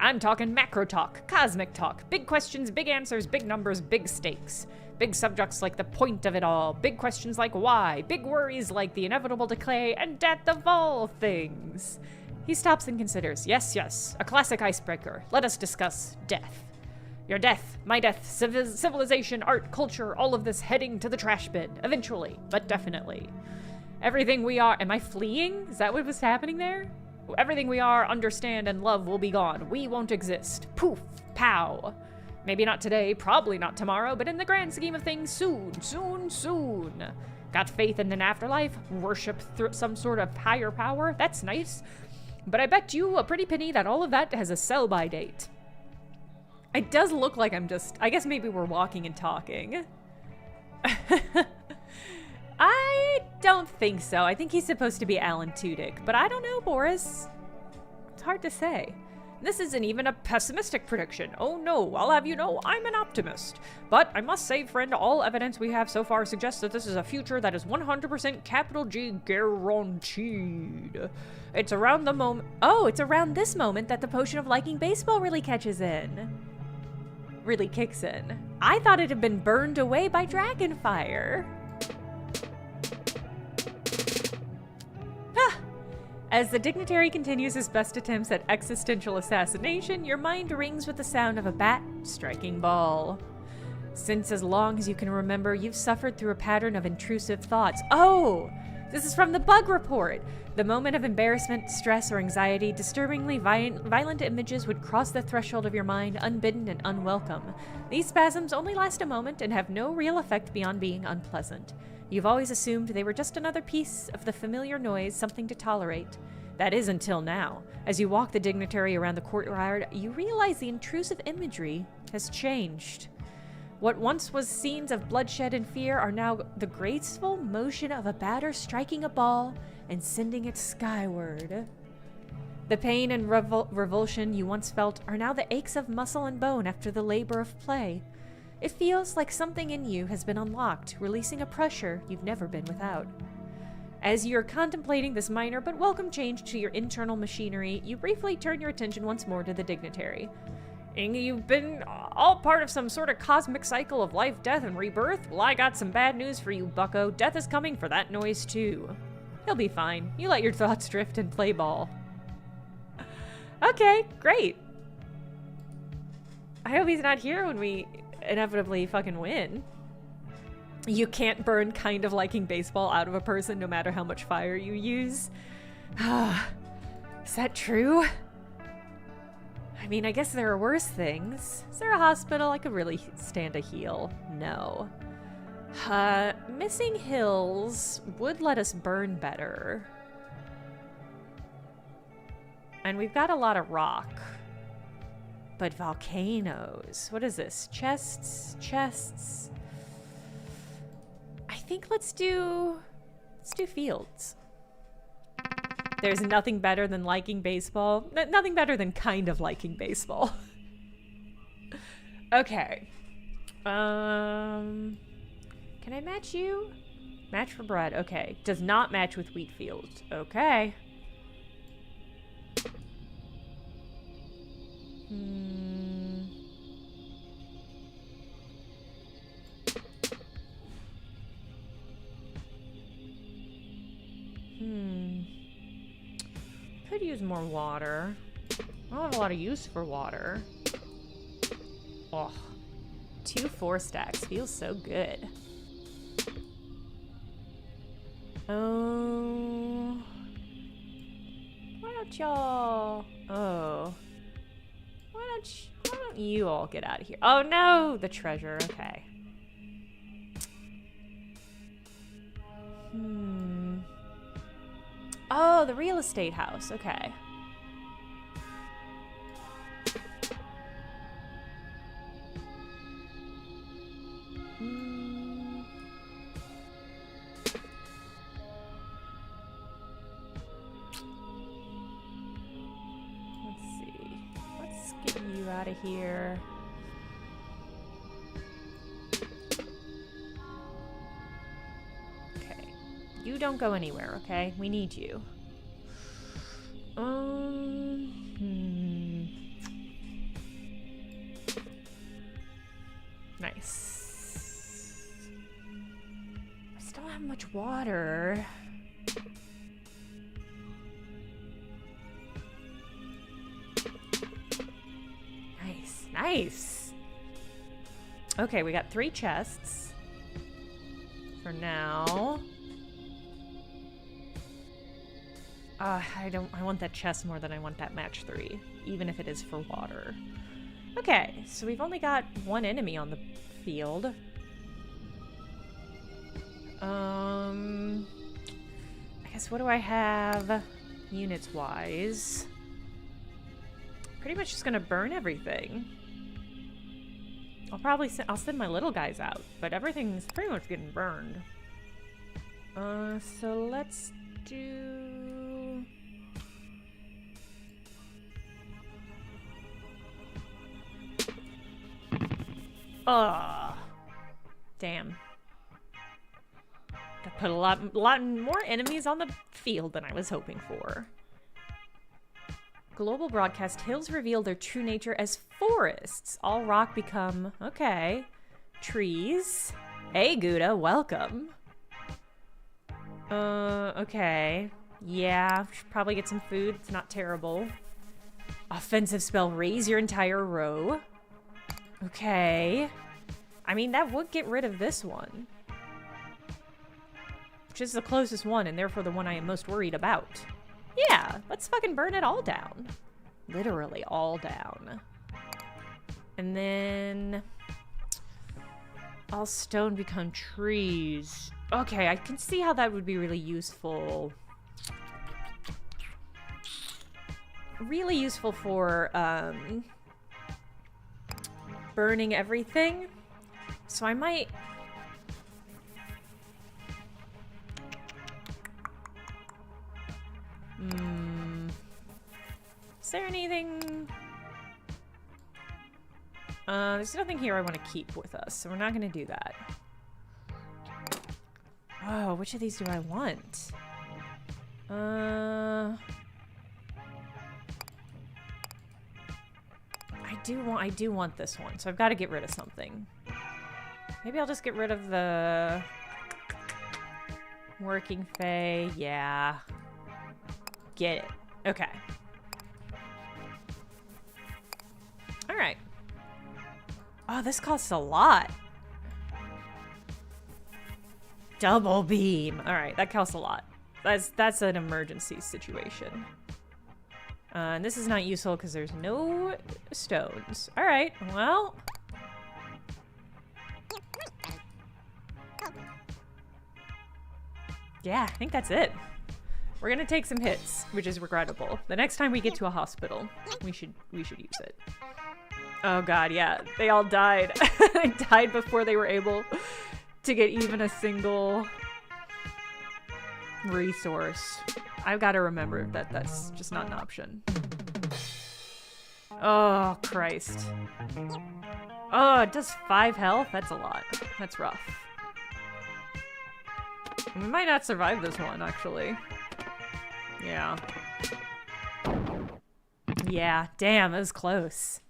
I'm talking macro talk, cosmic talk, big questions, big answers, big numbers, big stakes. Big subjects like the point of it all, big questions like why, big worries like the inevitable decay and death of all things. He stops and considers. Yes, yes, a classic icebreaker. Let us discuss death. Your death, my death, civilization, art, culture, all of this heading to the trash bin, eventually, but definitely. Everything we are... Am I fleeing? Is that what was happening there? Everything we are, understand, and love will be gone. We won't exist. Poof, pow. Maybe not today, probably not tomorrow, but in the grand scheme of things, soon, soon, soon. Got faith in an afterlife? Worship some sort of higher power? That's nice. But I bet you a pretty penny that all of that has a sell-by date. It does look like I'm just... I guess maybe we're walking and talking. I don't think so. I think he's supposed to be Alan Tudyk, but I don't know, Boris. It's hard to say. This isn't even a pessimistic prediction. Oh no, I'll have you know I'm an optimist. But I must say, friend, all evidence we have so far suggests that this is a future that is 100% capital G guaranteed. It's around the moment... Oh, it's around this moment that the potion of liking baseball really catches in. Really kicks in. I thought it had been burned away by dragonfire. As the dignitary continues his best attempts at existential assassination, your mind rings with the sound of a bat striking ball. Since as long as you can remember, you've suffered through a pattern of intrusive thoughts. Oh! This is from the bug report! The moment of embarrassment, stress, or anxiety, disturbingly violent images would cross the threshold of your mind, unbidden and unwelcome. These spasms only last a moment and have no real effect beyond being unpleasant. You've always assumed they were just another piece of the familiar noise, something to tolerate. That is until now. As you walk the dignitary around the courtyard, you realize the intrusive imagery has changed. What once was scenes of bloodshed and fear are now the graceful motion of a batter striking a ball and sending it skyward. The pain and revulsion you once felt are now the aches of muscle and bone after the labor of play. It feels like something in you has been unlocked, releasing a pressure you've never been without. As you're contemplating this minor but welcome change to your internal machinery, you briefly turn your attention once more to the dignitary. You've been all part of some sort of cosmic cycle of life, death, and rebirth? Well, I got some bad news for you, bucko. Death is coming for that noise, too. He'll be fine. You let your thoughts drift and play ball. Okay, great. I hope he's not here when we inevitably fucking win. You can't burn kind of liking baseball out of a person no matter how much fire you use. Is that true? I mean, I guess there are worse things. Is there a hospital? I could really stand a heal. No. Missing hills would let us burn better. And we've got a lot of rock. But volcanoes. What is this? Chests? Chests? I think let's do fields. There's nothing better than liking baseball. Nothing better than kind of liking baseball. Okay. Can I match you? Match for bread. Okay. Does not match with wheat fields. Okay. use more water. I don't have a lot of use for water. Oh, 2 4 stacks feels so good. Oh, why don't y'all? Oh, why don't you all get out of here? Oh no, the treasure. Okay. Oh, the real estate house. Okay. Let's see. Let's get you out of here. Okay. You don't go anywhere, okay? We need you. Nice. I still don't have much water. Nice, nice. Okay, we got 3 chests for now. I want that chest more than I want that match 3, even if it is for water. Okay, so we've only got 1 enemy on the field. I guess what do I have units-wise? Pretty much just gonna burn everything. I'll send my little guys out, but everything's pretty much getting burned. So let's do... Damn. That put a lot more enemies on the field than I was hoping for. Global broadcast hills reveal their true nature as forests. All rock become, okay, trees. Hey, Gouda, welcome. Okay. Yeah, should probably get some food. It's not terrible. Offensive spell, raise your entire row. Okay. I mean, that would get rid of this one. Which is the closest one, and therefore the one I am most worried about. Yeah, let's fucking burn it all down. Literally all down. And then... all stone become trees. Okay, I can see how that would be really useful. Really useful for, burning everything. So I might... Is there anything... there's nothing here I want to keep with us, so we're not going to do that. Oh, which of these do I want? I do want this one, so I've got to get rid of something. Maybe I'll just get rid of the working Fae. Yeah. Get it. Okay. All right. Oh, this costs a lot. Double beam. All right, that costs a lot. That's an emergency situation. And this is not useful because there's no stones. All right, well. Yeah, I think that's it. We're gonna take some hits, which is regrettable. The next time we get to a hospital, we should use it. Oh god, yeah, they all died. They died before they were able to get even a single resource. I've got to remember that that's just not an option. Oh, Christ. Oh, it does 5 health? That's a lot. That's rough. We might not survive this one, actually. Yeah. Yeah, damn, it was close.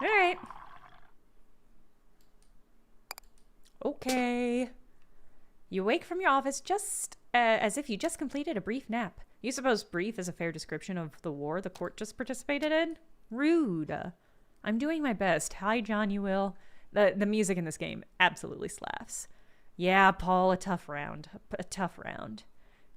Alright. Okay. You wake from your office just as if you just completed a brief nap. You suppose brief is a fair description of the war the court just participated in? Rude. I'm doing my best. Hi, John, you will. The music in this game absolutely slaps. Yeah, Paul, a tough round. A tough round.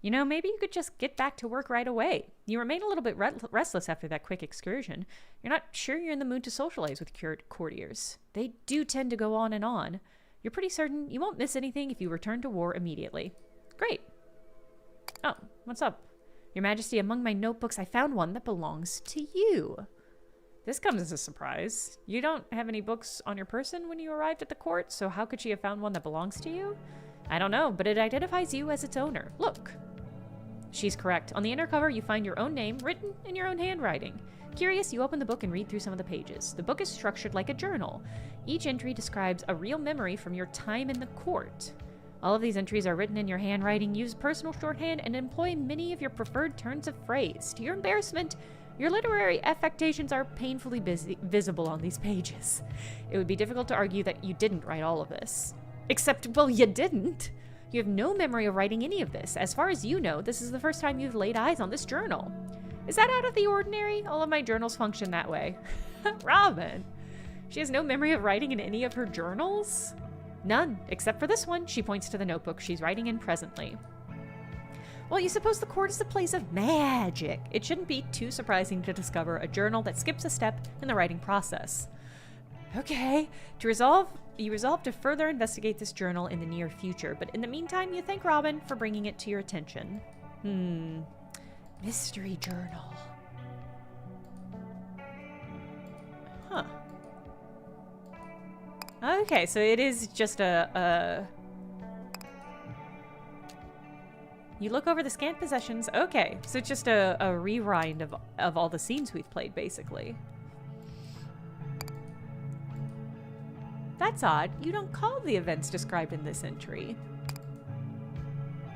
You know, maybe you could just get back to work right away. You remain a little bit restless after that quick excursion. You're not sure you're in the mood to socialize with courtiers. They do tend to go on and on. You're pretty certain you won't miss anything if you return to war immediately. Great. Oh, what's up? Your Majesty, among my notebooks, I found one that belongs to you. This comes as a surprise. You don't have any books on your person when you arrived at the court, so how could she have found one that belongs to you? I don't know, but it identifies you as its owner. Look. She's correct. On the inner cover, you find your own name written in your own handwriting. Curious, you open the book and read through some of the pages. The book is structured like a journal. Each entry describes a real memory from your time in the court. All of these entries are written in your handwriting, use personal shorthand, and employ many of your preferred turns of phrase. To your embarrassment, your literary affectations are painfully visible on these pages. It would be difficult to argue that you didn't write all of this. Except, well, you didn't. You have no memory of writing any of this. As far as you know, this is the first time you've laid eyes on this journal. Is that out of the ordinary? All of my journals function that way. Robin. She has no memory of writing in any of her journals? None, except for this one. She points to the notebook she's writing in presently. Well, you suppose the court is the place of magic. It shouldn't be too surprising to discover a journal that skips a step in the writing process. Okay, you resolve to further investigate this journal in the near future, but in the meantime, you thank Robin for bringing it to your attention. Mystery journal. Huh. Okay, so it is just a... You look over the scant possessions. Okay, so it's just a rewind of all the scenes we've played, basically. That's odd. You don't call the events described in this entry.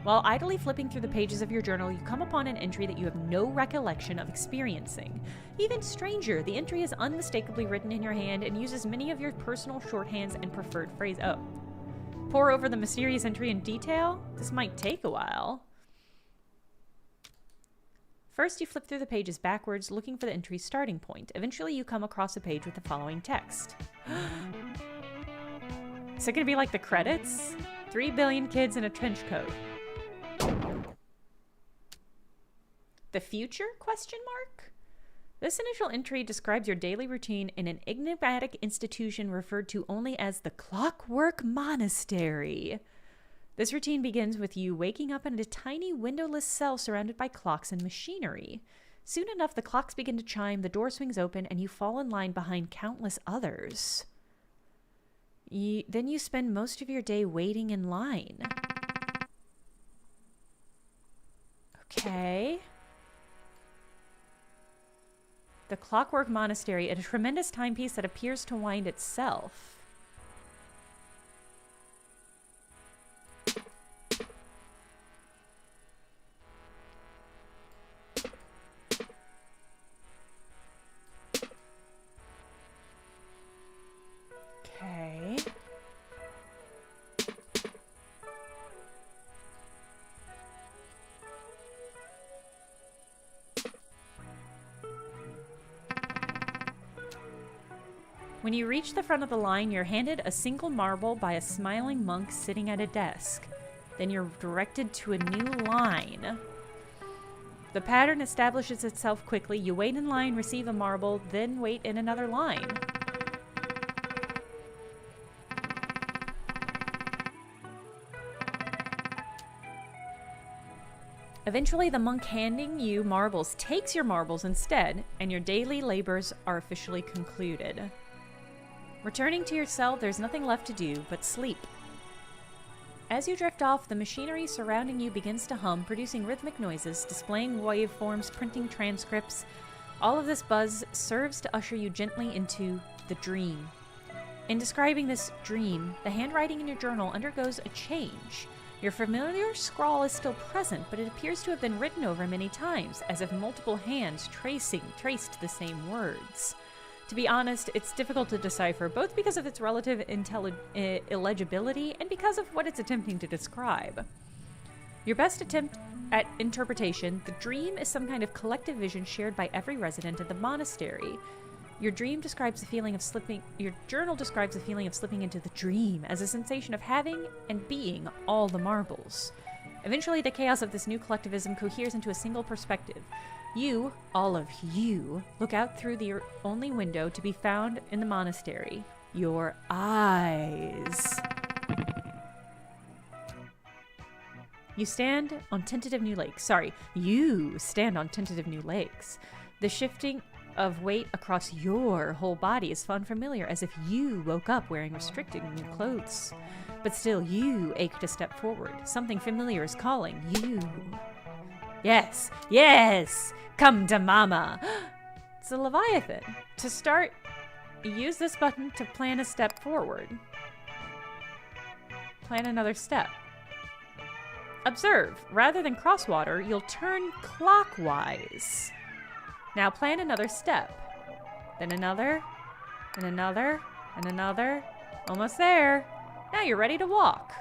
While idly flipping through the pages of your journal, you come upon an entry that you have no recollection of experiencing. Even stranger, the entry is unmistakably written in your hand and uses many of your personal shorthands and preferred phrase. Oh. Pore over the mysterious entry in detail? This might take a while. First, you flip through the pages backwards, looking for the entry's starting point. Eventually, you come across a page with the following text. Is it going to be like the credits? 3 billion kids in a trench coat. The future? Question mark? This initial entry describes your daily routine in an enigmatic institution referred to only as the Clockwork Monastery. This routine begins with you waking up in a tiny windowless cell surrounded by clocks and machinery. Soon enough, the clocks begin to chime, the door swings open, and you fall in line behind countless others. Then you spend most of your day waiting in line. Okay. The Clockwork Monastery, a tremendous timepiece that appears to wind itself. Okay. When you reach the front of the line, you're handed a single marble by a smiling monk sitting at a desk. Then you're directed to a new line. The pattern establishes itself quickly. You wait in line, receive a marble, then wait in another line. Eventually, the monk handing you marbles takes your marbles instead, and your daily labors are officially concluded. Returning to your cell, there's nothing left to do but sleep. As you drift off, the machinery surrounding you begins to hum, producing rhythmic noises, displaying waveforms, printing transcripts. All of this buzz serves to usher you gently into the dream. In describing this dream, the handwriting in your journal undergoes a change. Your familiar scrawl is still present, but it appears to have been written over many times, as if multiple hands traced the same words. To be honest, it's difficult to decipher, both because of its relative illegibility and because of what it's attempting to describe. Your best attempt at interpretation, the dream is some kind of collective vision shared by every resident of the monastery. Your journal describes the feeling of slipping into the dream as a sensation of having and being all the marbles. Eventually, the chaos of this new collectivism coheres into a single perspective. You, all of you, look out through the only window to be found in the monastery. Your eyes. You stand on tentative new lakes. You stand on tentative new lakes. The shifting of weight across your whole body is unfamiliar, as if you woke up wearing restricting new clothes. But still, you ache to step forward. Something familiar is calling you. Yes, yes! Come to Mama! It's a Leviathan. To start, use this button to plan a step forward. Plan another step. Observe, rather than cross water, you'll turn clockwise. Now plan another step. Then another, and another, and another. Almost there. Now you're ready to walk.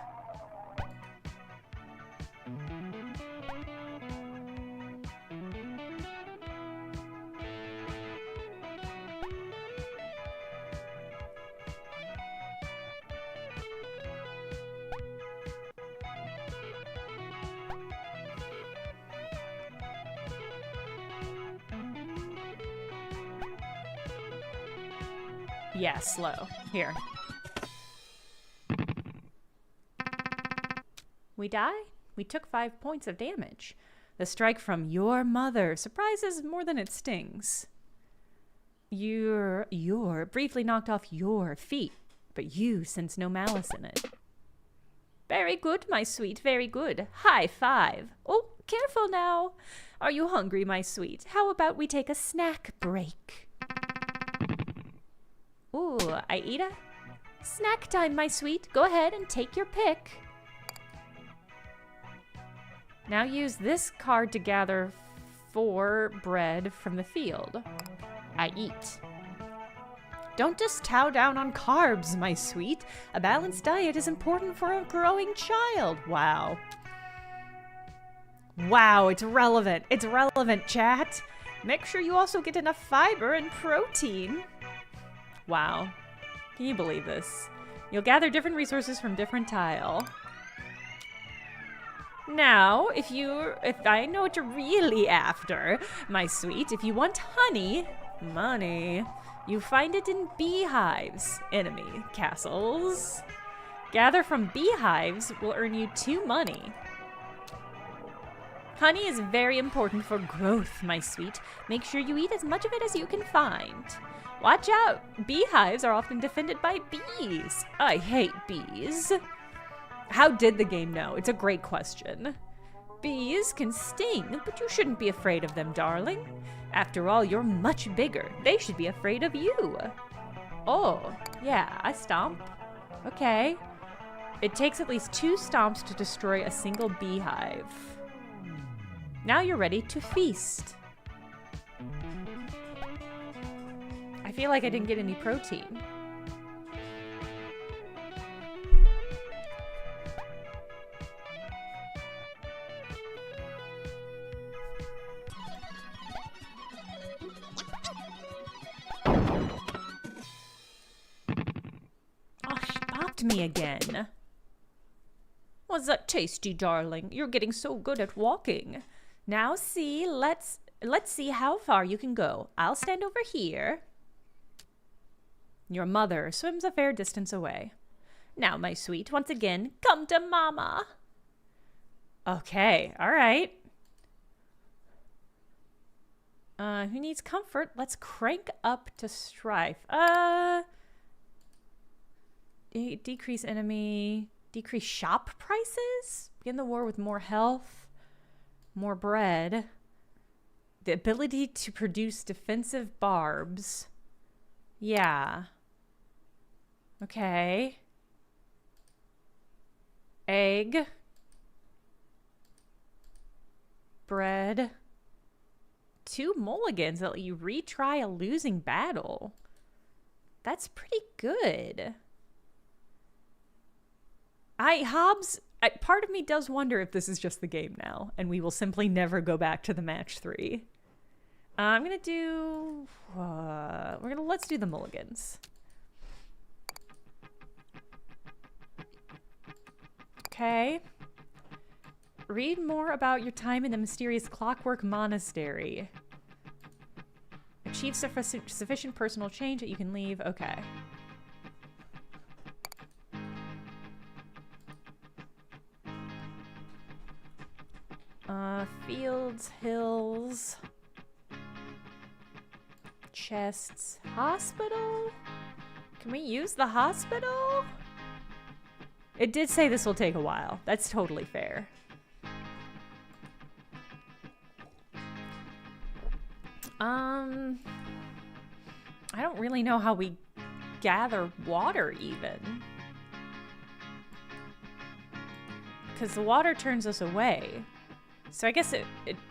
Yeah, slow. Here. We die? We took 5 points of damage. The strike from your mother surprises more than it stings. You're briefly knocked off your feet, but you sense no malice in it. Very good, my sweet, very good. High five. Oh, careful now. Are you hungry, my sweet? How about we take a snack break? Ooh, Aida? Snack time, my sweet. Go ahead and take your pick. Now use this card to gather 4 bread from the field. I eat. Don't just chow down on carbs, my sweet. A balanced diet is important for a growing child. Wow. Wow, it's relevant. It's relevant, chat. Make sure you also get enough fiber and protein. Wow. Can you believe this? You'll gather different resources from different tile. Now, if I know what you're really after, my sweet, if you want honey, money, you find it in beehives, enemy castles. Gather from beehives will earn you 2 money. Honey is very important for growth, my sweet. Make sure you eat as much of it as you can find. Watch out! Beehives are often defended by bees. I hate bees. How did the game know? It's a great question. Bees can sting, but you shouldn't be afraid of them, darling. After all, you're much bigger. They should be afraid of you. Oh, yeah, I stomp. Okay. It takes at least 2 stomps to destroy a single beehive. Now you're ready to feast. I feel like I didn't get any protein. Oh, she bopped me again. Was that tasty, darling? You're getting so good at walking. Now see, let's see how far you can go. I'll stand over here. Your mother swims a fair distance away. Now, my sweet, once again, come to Mama. Okay, all right. Who needs comfort? Let's crank up to strife. Decrease enemy. Decrease shop prices? Begin the war with more health. More bread. The ability to produce defensive barbs. Yeah. Okay. Egg. Bread. 2 mulligans that let you retry a losing battle. That's pretty good. Hobbs, Part of me does wonder if this is just the game now, and we will simply never go back to the match 3. I'm gonna do... let's do the mulligans. Okay. Read more about your time in the mysterious Clockwork Monastery. Achieve sufficient personal change that you can leave. Okay. Fields, hills, chests, hospital? Can we use the hospital? It did say this will take a while. That's totally fair. I don't really know how we gather water even. Because the water turns us away. So I guess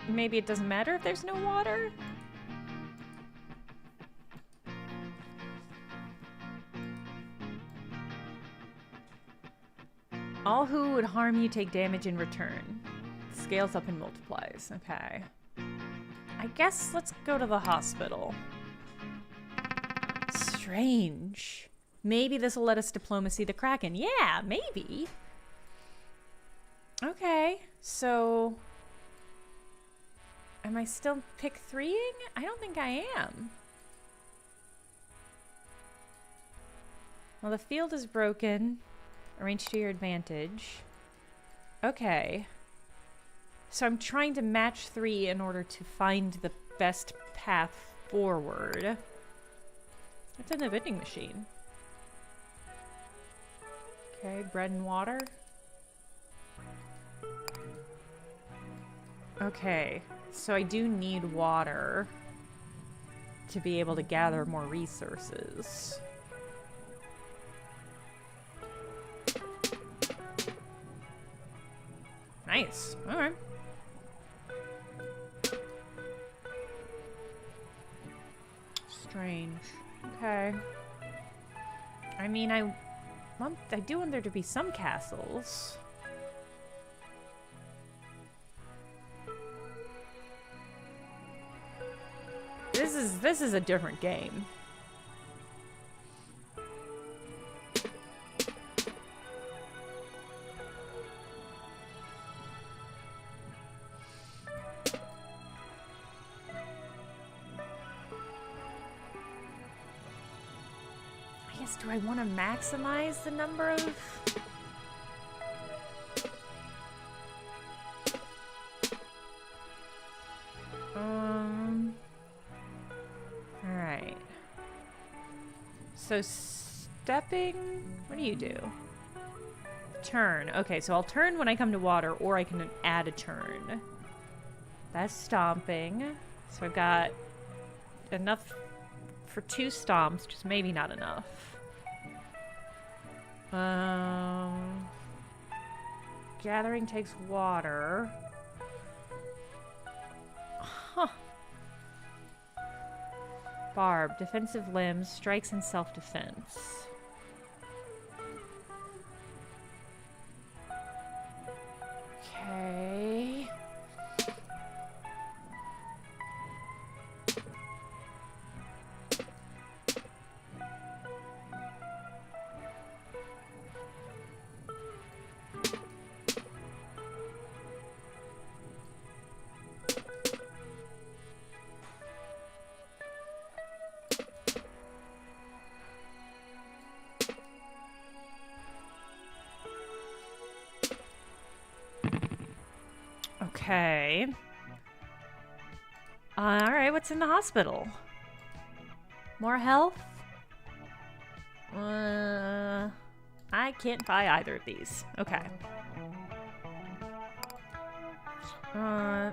maybe it doesn't matter if there's no water? All who would harm you take damage in return. Scales up and multiplies. Okay. I guess let's go to the hospital. Strange. Maybe this will let us diplomacy the Kraken. Yeah, maybe. Okay, so... Am I still pick 3-ing? I don't think I am. Well, the field is broken. Arrange to your advantage. Okay. So I'm trying to match 3 in order to find the best path forward. It's in the vending machine. Okay, bread and water. Okay, so I do need water to be able to gather more resources. Nice. Alright. Strange. Okay. I mean, I do want there to be some castles. This is a different game. I guess, do I want to maximize the number of... Alright. So stepping... What do you do? Turn. Okay, so I'll turn when I come to water, or I can add a turn. That's stomping. So I've got enough for 2 stomps, just maybe not enough. Gathering takes water. Huh. Barb, defensive limbs, strikes and self-defense. Okay. Okay. Alright, what's in the hospital? More health? I can't buy either of these. Okay.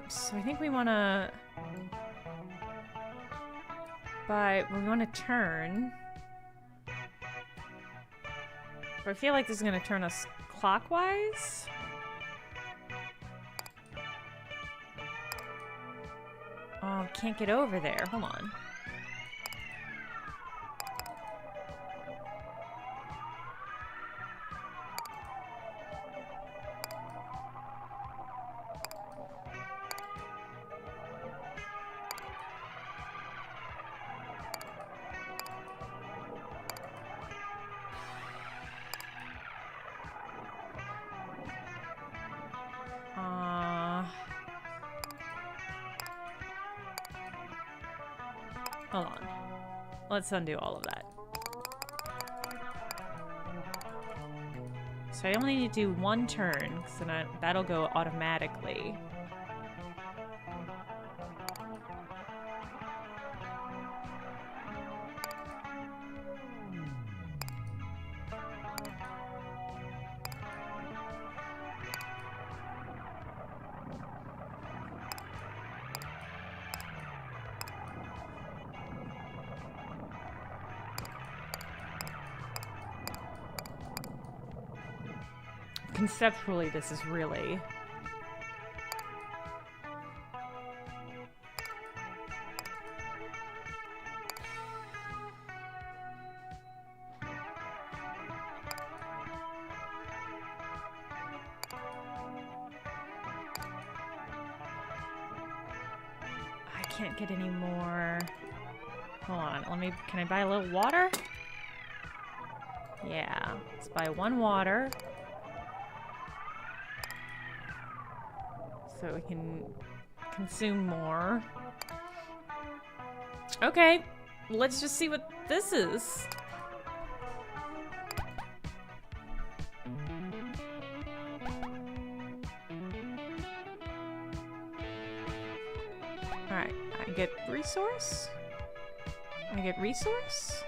So I think we want to buy... We want to turn. But I feel like this is going to turn us clockwise. Oh, can't get over there. Hold on. Hold on. Let's undo all of that. So I only need to do one turn, so that'll go automatically. Conceptually, this is really... I can't get any more... Hold on, can I buy a little water? Yeah, let's buy one water. So we can consume more. Okay, let's just see what this is. Alright, I get resource. I get resource.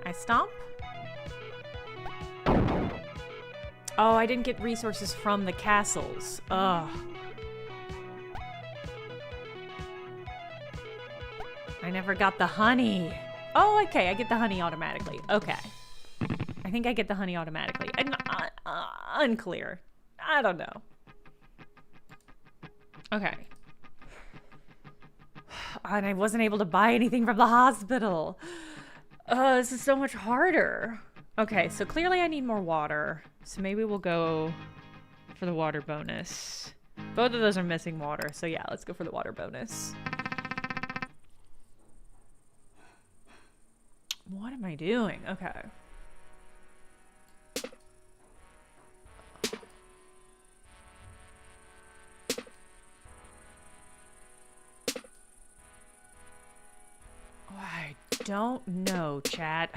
I stomp. Oh, I didn't get resources from the castles. Ugh. I never got the honey. Oh, okay. I get the honey automatically. Okay. I think I get the honey automatically. Unclear. I don't know. Okay. And I wasn't able to buy anything from the hospital. This is so much harder. Okay, so clearly I need more water. So maybe we'll go for the water bonus. Both of those are missing water, so yeah, let's go for the water bonus. What am I doing? Okay. I don't know, chat.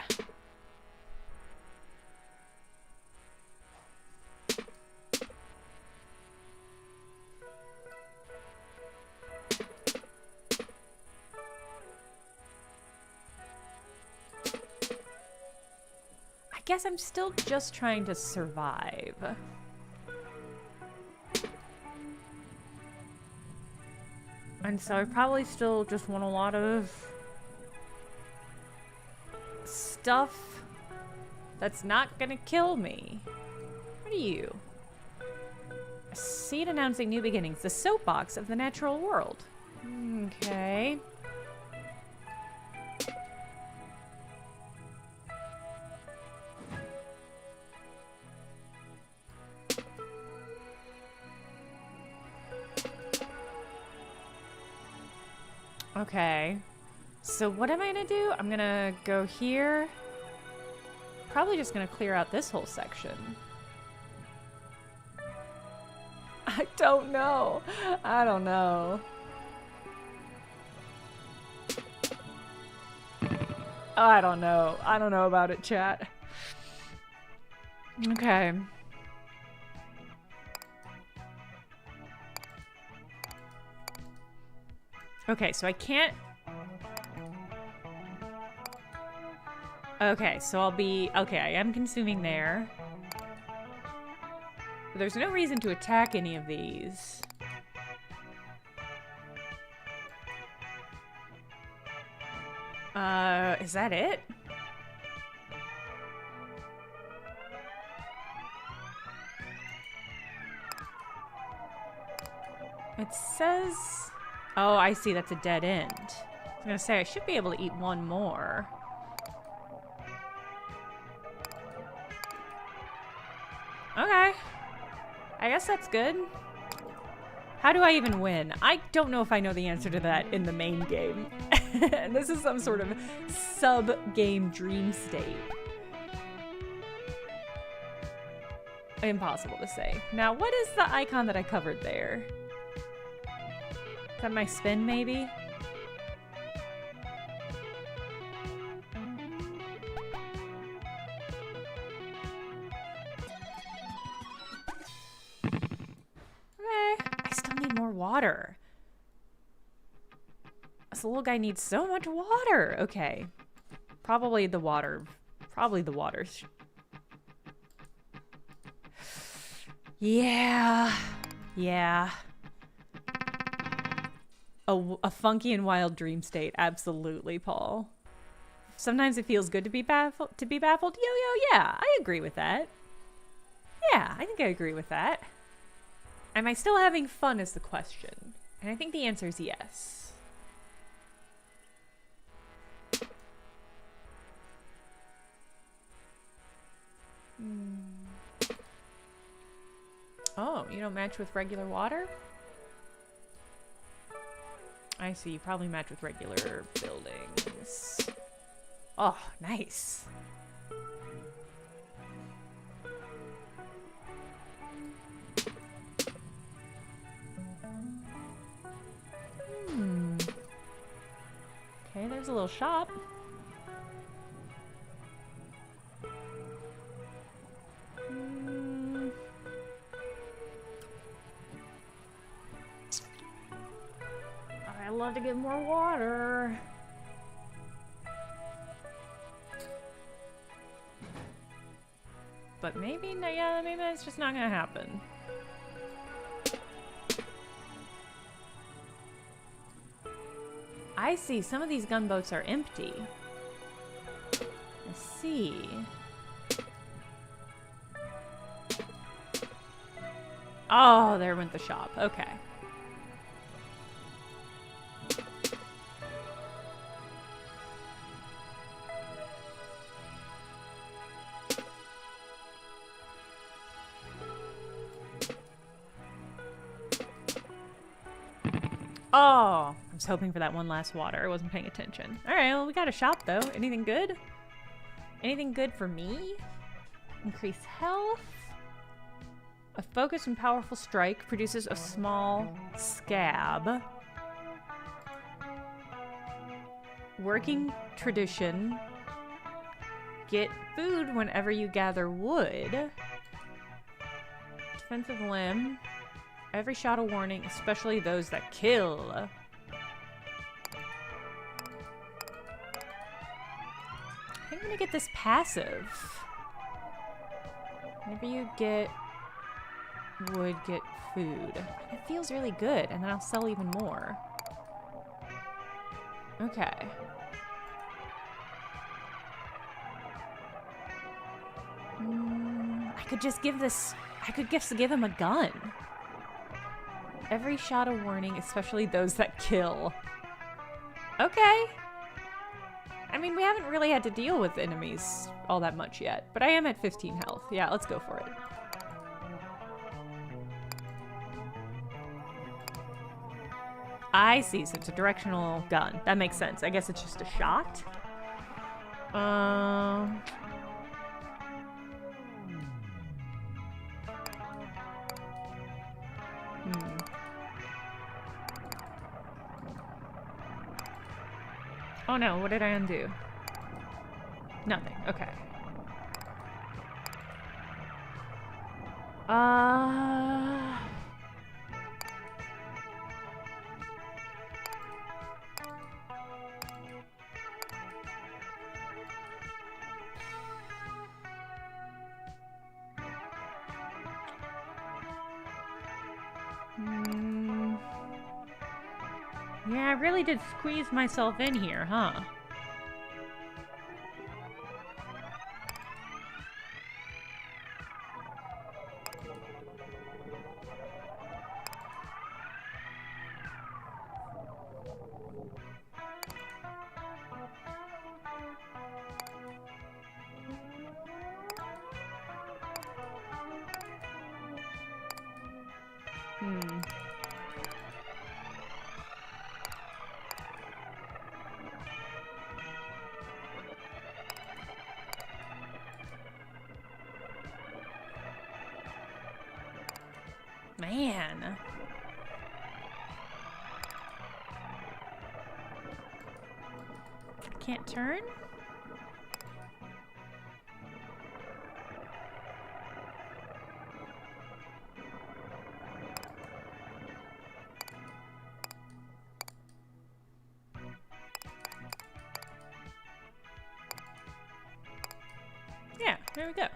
I guess I'm still just trying to survive. And so I probably still just want a lot of stuff that's not gonna kill me. What are you? A seed announcing new beginnings, the soapbox of the natural world. Okay. Okay, so what am I gonna do? I'm gonna go here. Probably just gonna clear out this whole section. I don't know. I don't know. I don't know. I don't know about it, chat. Okay. Okay, so I can't... Okay, so I'll be... Okay, I am consuming there. But there's no reason to attack any of these. Is that it? It says... Oh, I see. That's a dead end. I was gonna say, I should be able to eat one more. Okay. I guess that's good. How do I even win? I don't know if I know the answer to that in the main game. And this is some sort of sub-game dream state. Impossible to say. Now, what is the icon that I covered there? Is that my spin, maybe? Okay. I still need more water. This little guy needs so much water. Okay. Probably the water. Probably the waters. Yeah. Yeah. A funky and wild dream state. Absolutely, Paul. Sometimes it feels good to be baffled. Yeah, I agree with that. Yeah, I think I agree with that. Am I still having fun is the question. And I think the answer is yes. Oh, you don't match with regular water? I see, you probably match with regular buildings. Oh, nice. Okay, there's a little shop. I'd love to get more water. But maybe, yeah, maybe that's just not gonna happen. I see, some of these gunboats are empty. I see. Oh, there went the shop. Okay. Oh, I was hoping for that one last water. I wasn't paying attention. All right, well, we got a shop, though. Anything good? Anything good for me? Increase health. A focused and powerful strike produces a small scab. Working tradition. Get food whenever you gather wood. Defensive limb. Every shot a warning, especially those that kill. I think I'm gonna get this passive. Whenever you get wood, get food. It feels really good, and then I'll sell even more. Okay. I could just give this... I could just give him a gun. Every shot a warning, especially those that kill. Okay. I mean, we haven't really had to deal with enemies all that much yet, but I am at 15 health. Yeah, let's go for it. I see, so it's a directional gun. That makes sense. I guess it's just a shot. Oh no, what did I undo? Nothing, okay. Yeah, I really did squeeze myself in here, huh? Man. Can't turn? There we go.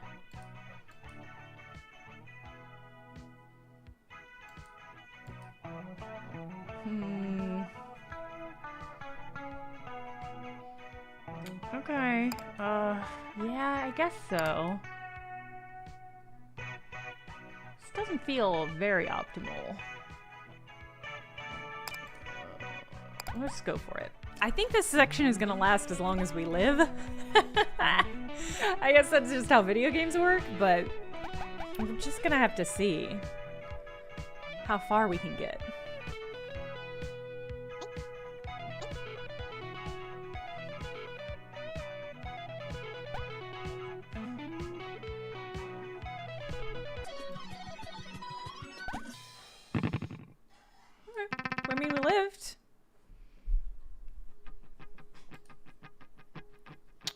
Okay. Yeah, I guess so. This doesn't feel very optimal. Let's go for it. I think this section is gonna last as long as we live. I guess that's just how video games work, but I'm just gonna have to see how far we can get. I mean, we lived.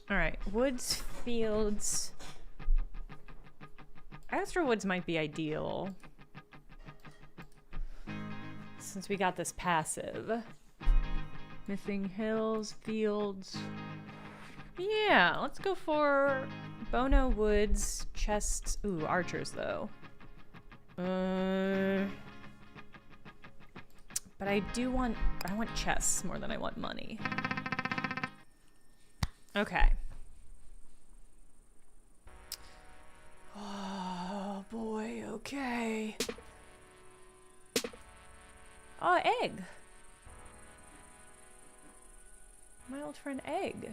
Alright, woods, fields. Astro Woods might be ideal. Since we got this passive. Missing hills, fields. Yeah, let's go for Bono Woods, chests. Ooh, archers though. But I want chests more than I want money. Okay. Oh boy, okay. Oh, egg. My old friend Egg.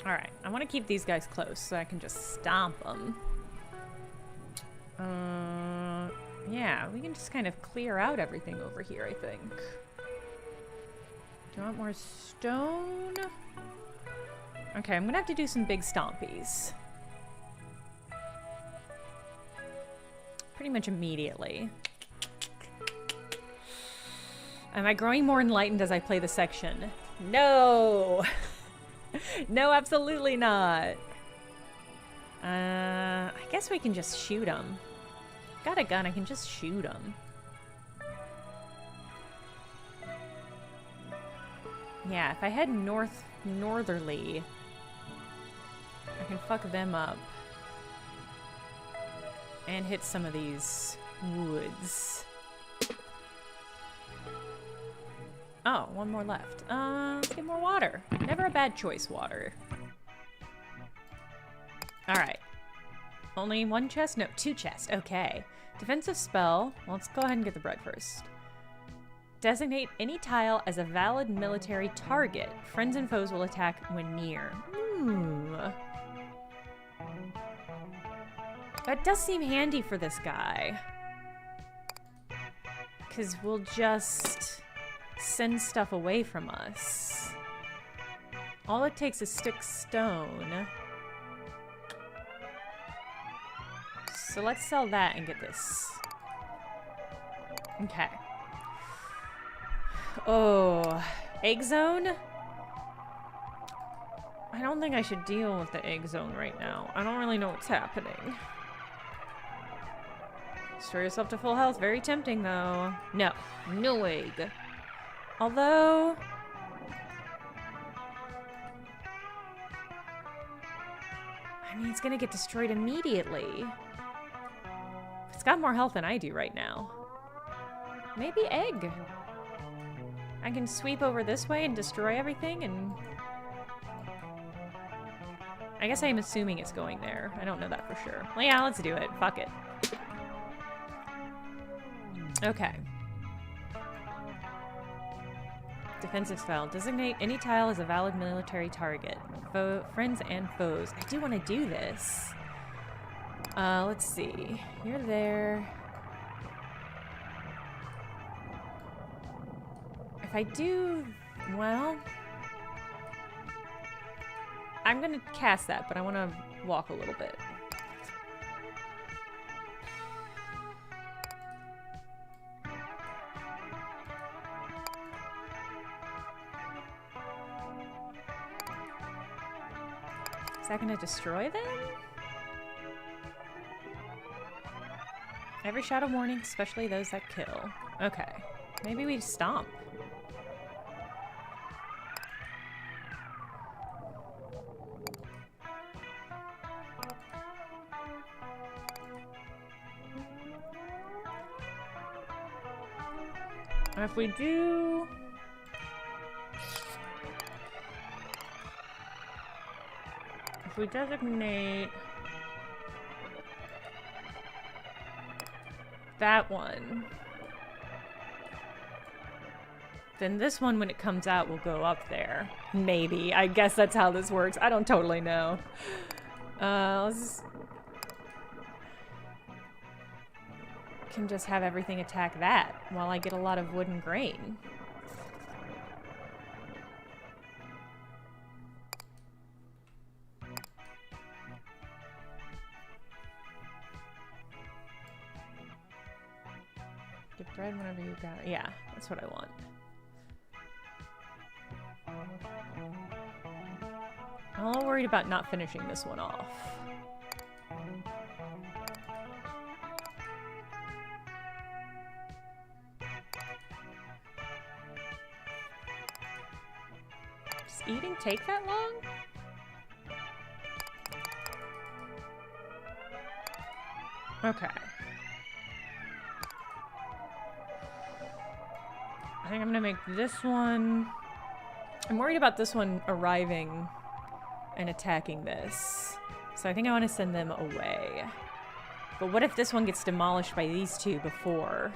Alright, I want to keep these guys close so I can just stomp them. Yeah, we can just kind of clear out everything over here, I think. Do you want more stone? Okay, I'm gonna have to do some big stompies. Pretty much immediately. Am I growing more enlightened as I play the section? No! No, absolutely not. I guess we can just shoot them. Got a gun, I can just shoot them. Yeah, if I head northerly, I can fuck them up. And hit some of these woods. Oh, one more left. Let's get more water. Never a bad choice, water. Alright. Only one chest? No, two chests. Okay. Defensive spell. Well, let's go ahead and get the bread first. Designate any tile as a valid military target. Friends and foes will attack when near. Ooh. That does seem handy for this guy. Because we'll just send stuff away from us. All it takes is stick stone. So let's sell that and get this. Okay. Oh, egg zone? I don't think I should deal with the egg zone right now. I don't really know what's happening. Restore yourself to full health. Very tempting, though. No. No egg. Although... I mean, it's gonna get destroyed immediately. It's got more health than I do right now. Maybe egg. I can sweep over this way and destroy everything and... I guess I'm assuming it's going there. I don't know that for sure. Well, yeah, let's do it. Fuck it. Okay. Defensive spell. Designate any tile as a valid military target. Friends and foes. I do want to do this. Let's see. You're there. If I do... well... I'm gonna cast that, but I want to walk a little bit. that gonna destroy them? Every shot a warning, especially those that kill. Okay. Maybe we stomp. If we do... If we designate... that one... then this one, when it comes out, will go up there. Maybe. I guess that's how this works. I don't totally know. Let's... can just have everything attack that while I get a lot of wood and grain. Get bread whenever you got it. Yeah, that's what I want. I'm a little worried about not finishing this one off. Does eating take that long? Okay. I think I'm gonna make this one... I'm worried about this one arriving and attacking this. So I think I want to send them away. But what if this one gets demolished by these two before?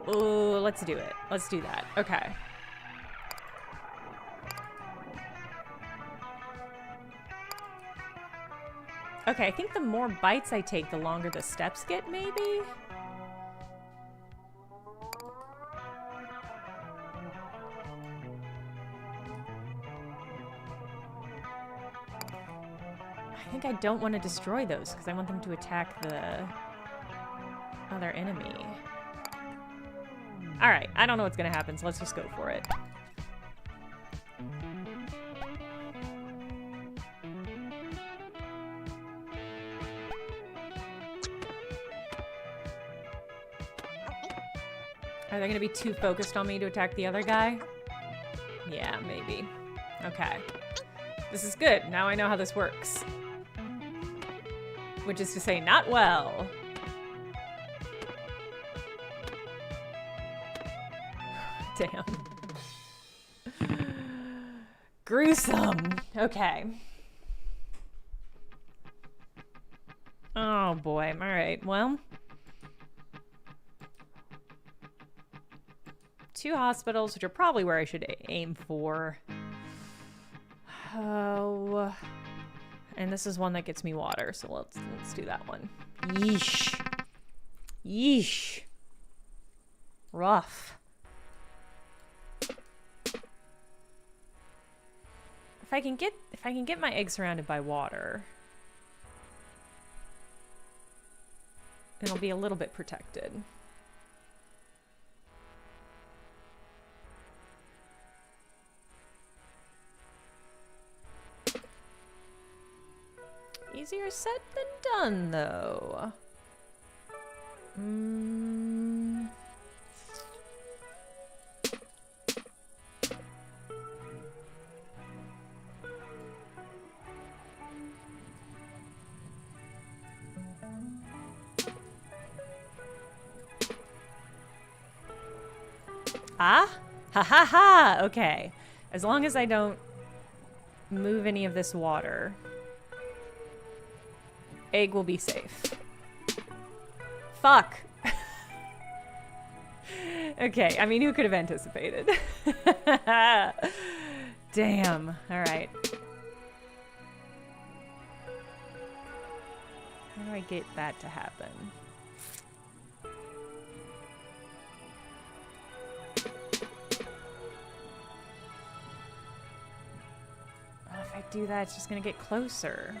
Oh, let's do it. Let's do that. Okay. Okay, I think the more bites I take, the longer the steps get, maybe? I think I don't want to destroy those because I want them to attack the other enemy. Alright, I don't know what's going to happen, so let's just go for it. Are they going to be too focused on me to attack the other guy? Yeah, maybe. Okay. This is good. Now I know how this works. Which is to say, not well. Damn. Gruesome. Okay. Oh boy. All right. Well. 2 hospitals, which are probably where I should aim for. Oh. And this is one that gets me water, so let's do that one. Yeesh. Yeesh. Rough. If I can get my egg surrounded by water, it'll be a little bit protected. Easier said than done, though. Ah? Ha ha ha! Okay. As long as I don't move any of this water, egg will be safe. Fuck! Okay, I mean, who could have anticipated? Damn. Alright. How do I get that to happen? Oh, if I do that, it's just gonna get closer.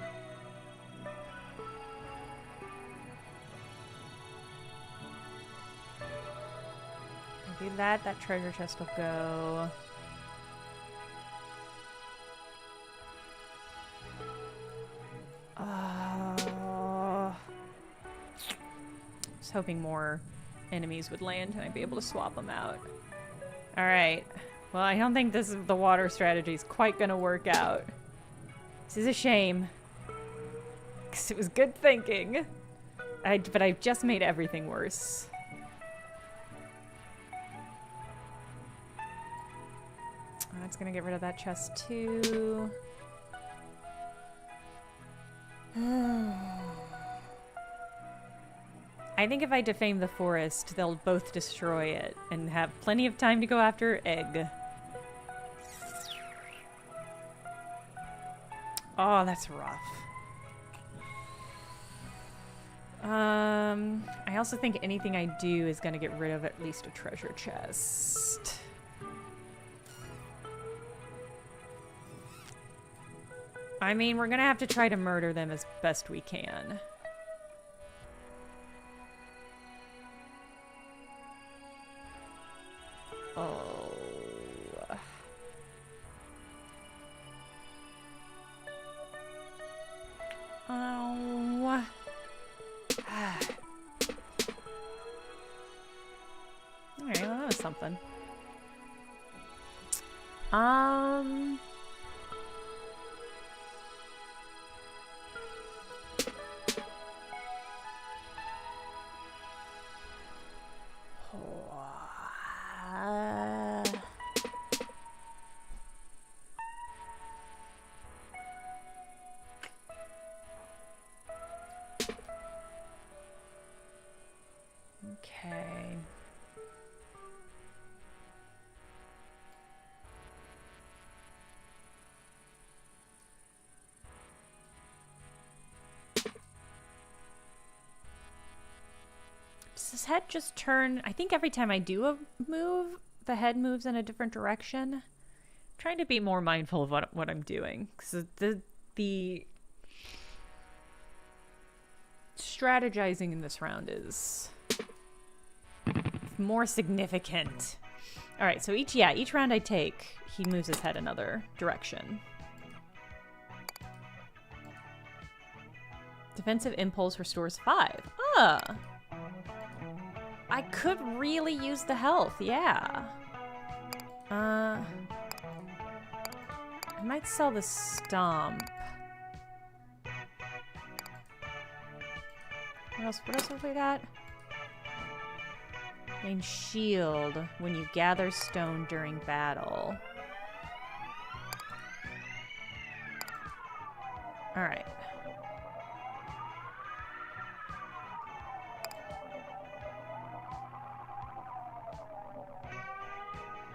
Do that, that treasure chest will go. hoping more enemies would land and I'd be able to swap them out. Alright. Well, I don't think the water strategy is quite gonna work out. This is a shame. Because it was good thinking. But I've just made everything worse. That's gonna get rid of that chest too. I think if I defame the forest, they'll both destroy it and have plenty of time to go after Egg. Oh, that's rough. I also think anything I do is gonna get rid of at least a treasure chest. I mean, we're gonna have to try to murder them as best we can. Oh. Oh. Alright, well, that was something. Okay. Does his head just turn? I think every time I do a move, the head moves in a different direction. I'm trying to be more mindful of what I'm doing. Because the strategizing in this round is more significant. All right, so each round I take, he moves his head another direction. Defensive impulse restores 5. Ah. I could really use the health, yeah. I might sell the stomp. What else have we got? Gain shield when you gather stone during battle. Alright.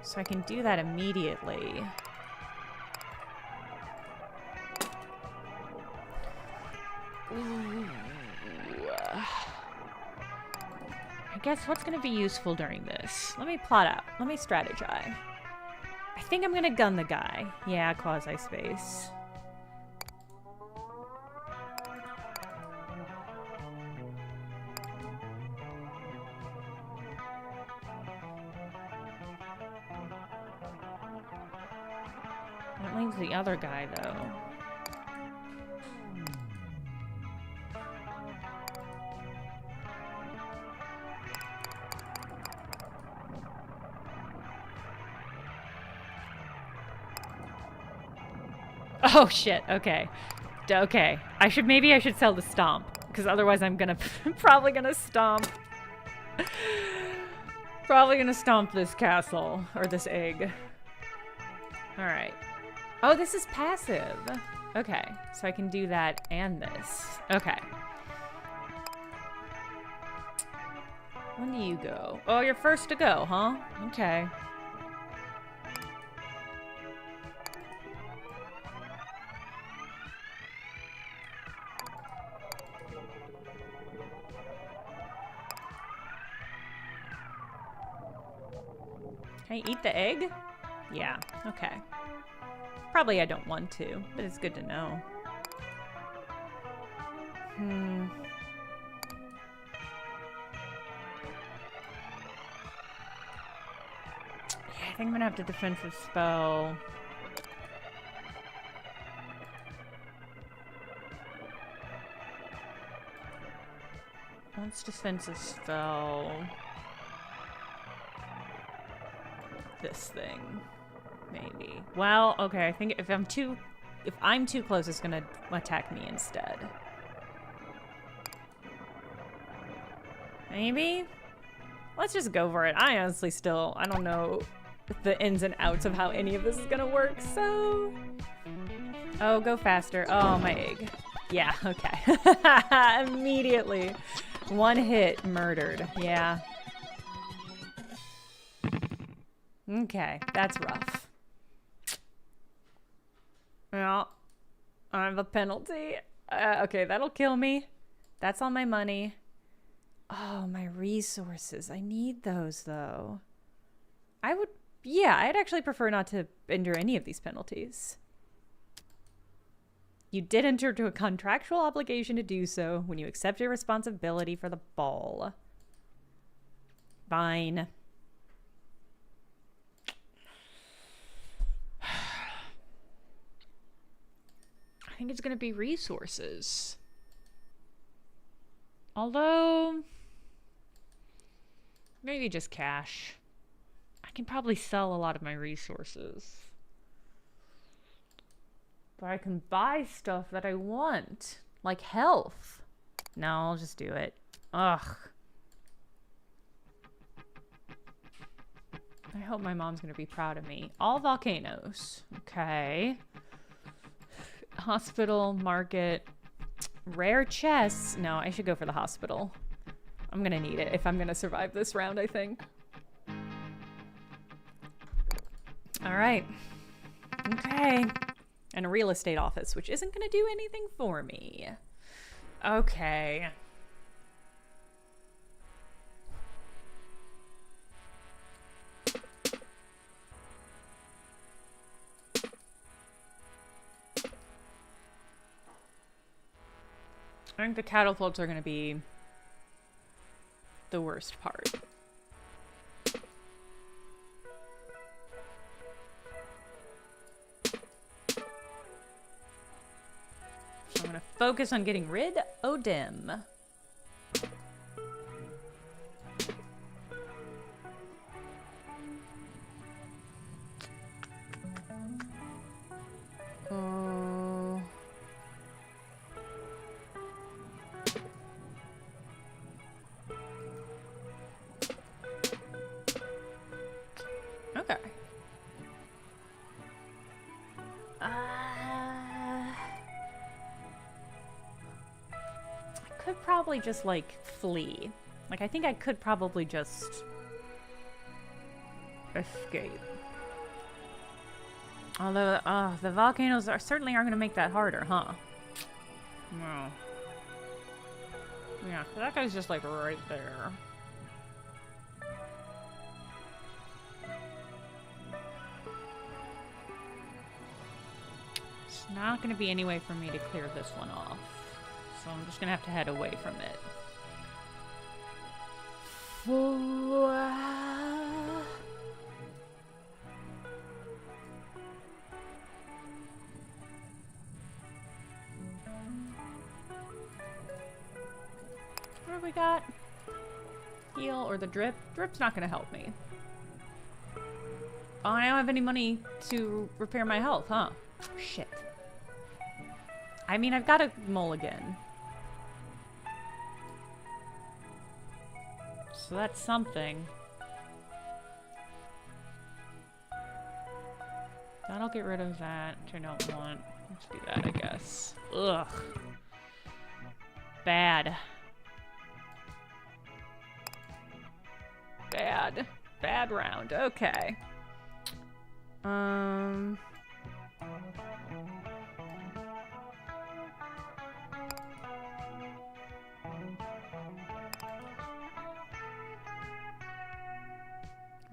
So I can do that immediately. Ooh. I guess what's going to be useful during this? Let me plot out. Let me strategize. I think I'm going to gun the guy. Yeah, quasi-space. That leaves the other guy, though. Oh shit, okay. Okay. Maybe I should sell the stomp, because otherwise I'm gonna probably gonna stomp. Probably gonna stomp this castle, or this egg. Alright. Oh, this is passive. Okay, so I can do that and this. Okay. When do you go? Oh, you're first to go, huh? Okay. Can I eat the egg? Yeah, okay. Probably I don't want to, but it's good to know. Yeah, I think I'm gonna have to defensive spell. Let's defensive spell this thing. Maybe. Well, okay, I think if I'm too close, it's gonna attack me instead. Maybe? Let's just go for it. I honestly I don't know the ins and outs of how any of this is gonna work, so... Oh, go faster. Oh, my egg. Yeah, okay. Immediately. One hit, murdered. Yeah. Okay, that's rough. Well, I have a penalty. Okay, that'll kill me. That's all my money. Oh, my resources. I need those, though. I'd actually prefer not to endure any of these penalties. You did enter into a contractual obligation to do so when you accept your responsibility for the ball. Fine. I think it's going to be resources. Although, maybe just cash. I can probably sell a lot of my resources. But I can buy stuff that I want, like health. No, I'll just do it. Ugh. I hope my mom's gonna be proud of me. All volcanoes. Okay. Hospital, market, rare chests. No, I should go for the hospital. I'm gonna need it if I'm gonna survive this round, I think. All right. Okay. And a real estate office, which isn't going to do anything for me. Okay. I think the catapults are going to be the worst part. I'm gonna focus on getting rid of them. Oh. Okay. Could probably just like flee. Like I think I could probably just escape. Although the volcanoes certainly aren't going to make that harder, huh? No. Yeah, that guy's just like right there. It's not going to be any way for me to clear this one off. So I'm just going to have to head away from it. What have we got? Heal or the drip? Drip's not going to help me. Oh, I don't have any money to repair my health, huh? Shit. I mean, I've got a mulligan. So that's something. That'll get rid of that, which I don't want. Let's do that, I guess. Ugh. Bad. Bad. Bad round. Okay.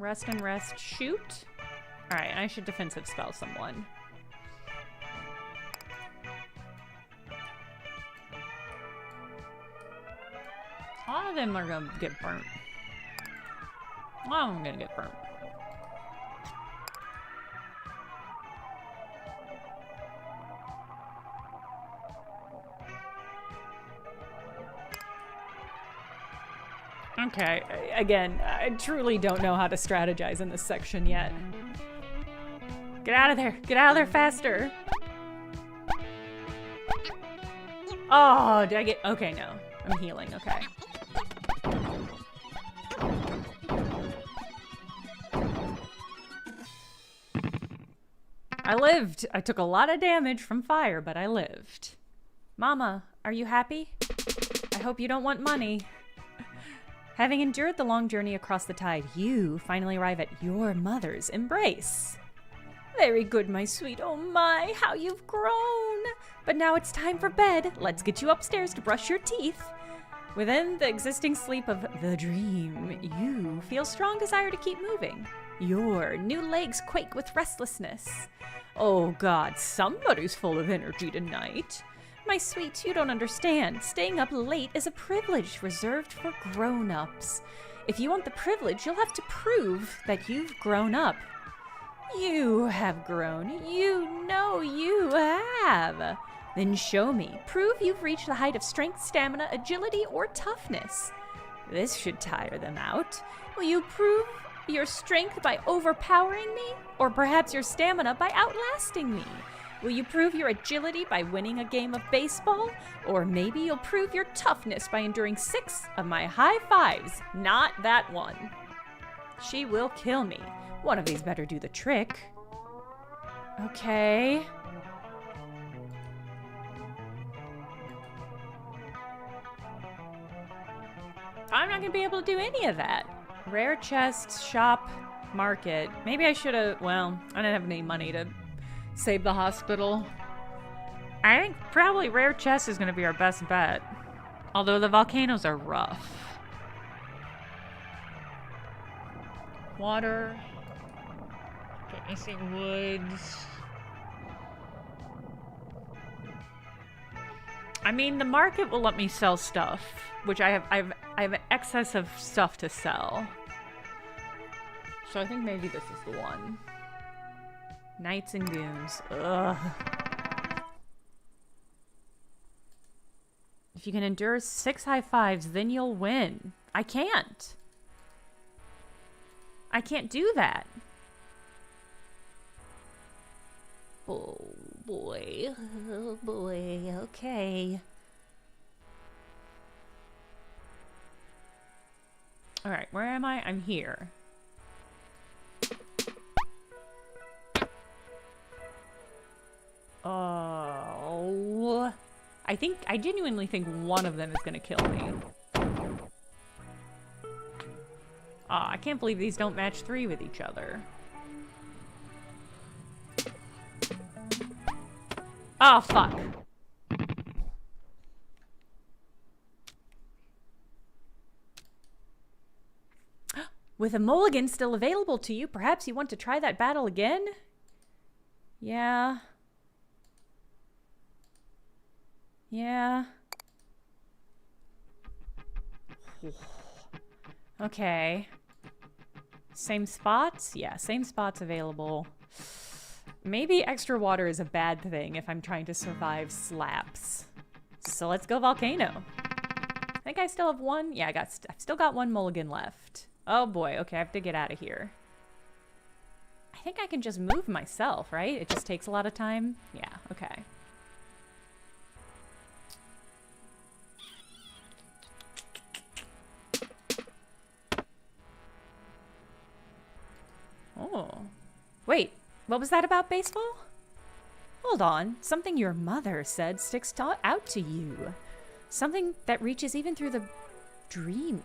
Rest and rest. Shoot. Alright, I should defensive spell someone. A lot of them are gonna get burnt. A lot of them are gonna get burnt. Okay, again, I truly don't know how to strategize in this section yet. Get out of there! Get out of there faster! Oh, did I get... Okay, no. I'm healing, okay. I lived! I took a lot of damage from fire, but I lived. Mama, are you happy? I hope you don't want money. Having endured the long journey across the tide, you finally arrive at your mother's embrace. Very good, my sweet. Oh my, how you've grown. But now it's time for bed. Let's get you upstairs to brush your teeth. Within the existing sleep of the dream, you feel strong desire to keep moving. Your new legs quake with restlessness. Oh God, somebody's full of energy tonight. My sweet, you don't understand. Staying up late is a privilege reserved for grown-ups. If you want the privilege, you'll have to prove that you've grown up. You have grown. You know you have. Then show me. Prove you've reached the height of strength, stamina, agility, or toughness. This should tire them out. Will you prove your strength by overpowering me? Or perhaps your stamina by outlasting me? Will you prove your agility by winning a game of baseball? Or maybe you'll prove your toughness by enduring 6 of my high fives. Not that one. She will kill me. One of these better do the trick. Okay. I'm not gonna be able to do any of that. Rare chests, shop, market. Maybe I should have, well, I didn't have any money to save the hospital. I think probably rare chest is gonna be our best bet. Although the volcanoes are rough. Water. Get me some woods. I mean, the market will let me sell stuff, which I have an excess of stuff to sell. So I think maybe this is the one. Knights and goons. Ugh. If you can endure 6 high fives, then you'll win. I can't. I can't do that. Oh boy. Oh boy. Okay. Alright, where am I? I'm here. Oh. I genuinely think one of them is gonna kill me. I can't believe these don't match 3 with each other. Oh, fuck. With a mulligan still available to you, perhaps you want to try that battle again? Yeah. Yeah. Okay. Same spots? Yeah, same spots available. Maybe extra water is a bad thing if I'm trying to survive slaps. So let's go volcano. I think I still have one. Yeah, I've still got one mulligan left. Oh boy, okay, I have to get out of here. I think I can just move myself, right? It just takes a lot of time. Yeah, okay. Oh. Wait, what was that about baseball? Hold on. Something your mother said sticks out to you. Something that reaches even through the dream,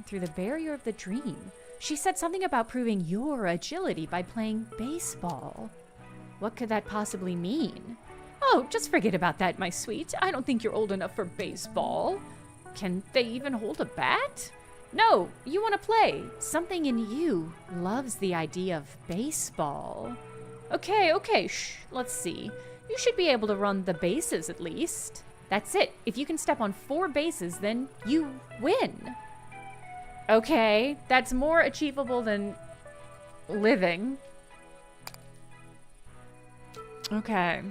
through the barrier of the dream. She said something about proving your agility by playing baseball. What could that possibly mean? Oh, just forget about that, my sweet. I don't think you're old enough for baseball. Can they even hold a bat? No, you want to play. Something in you loves the idea of baseball. Okay, shh, let's see. You should be able to run the bases at least. That's it. If you can step on 4 bases, then you win. Okay, that's more achievable than living. Okay.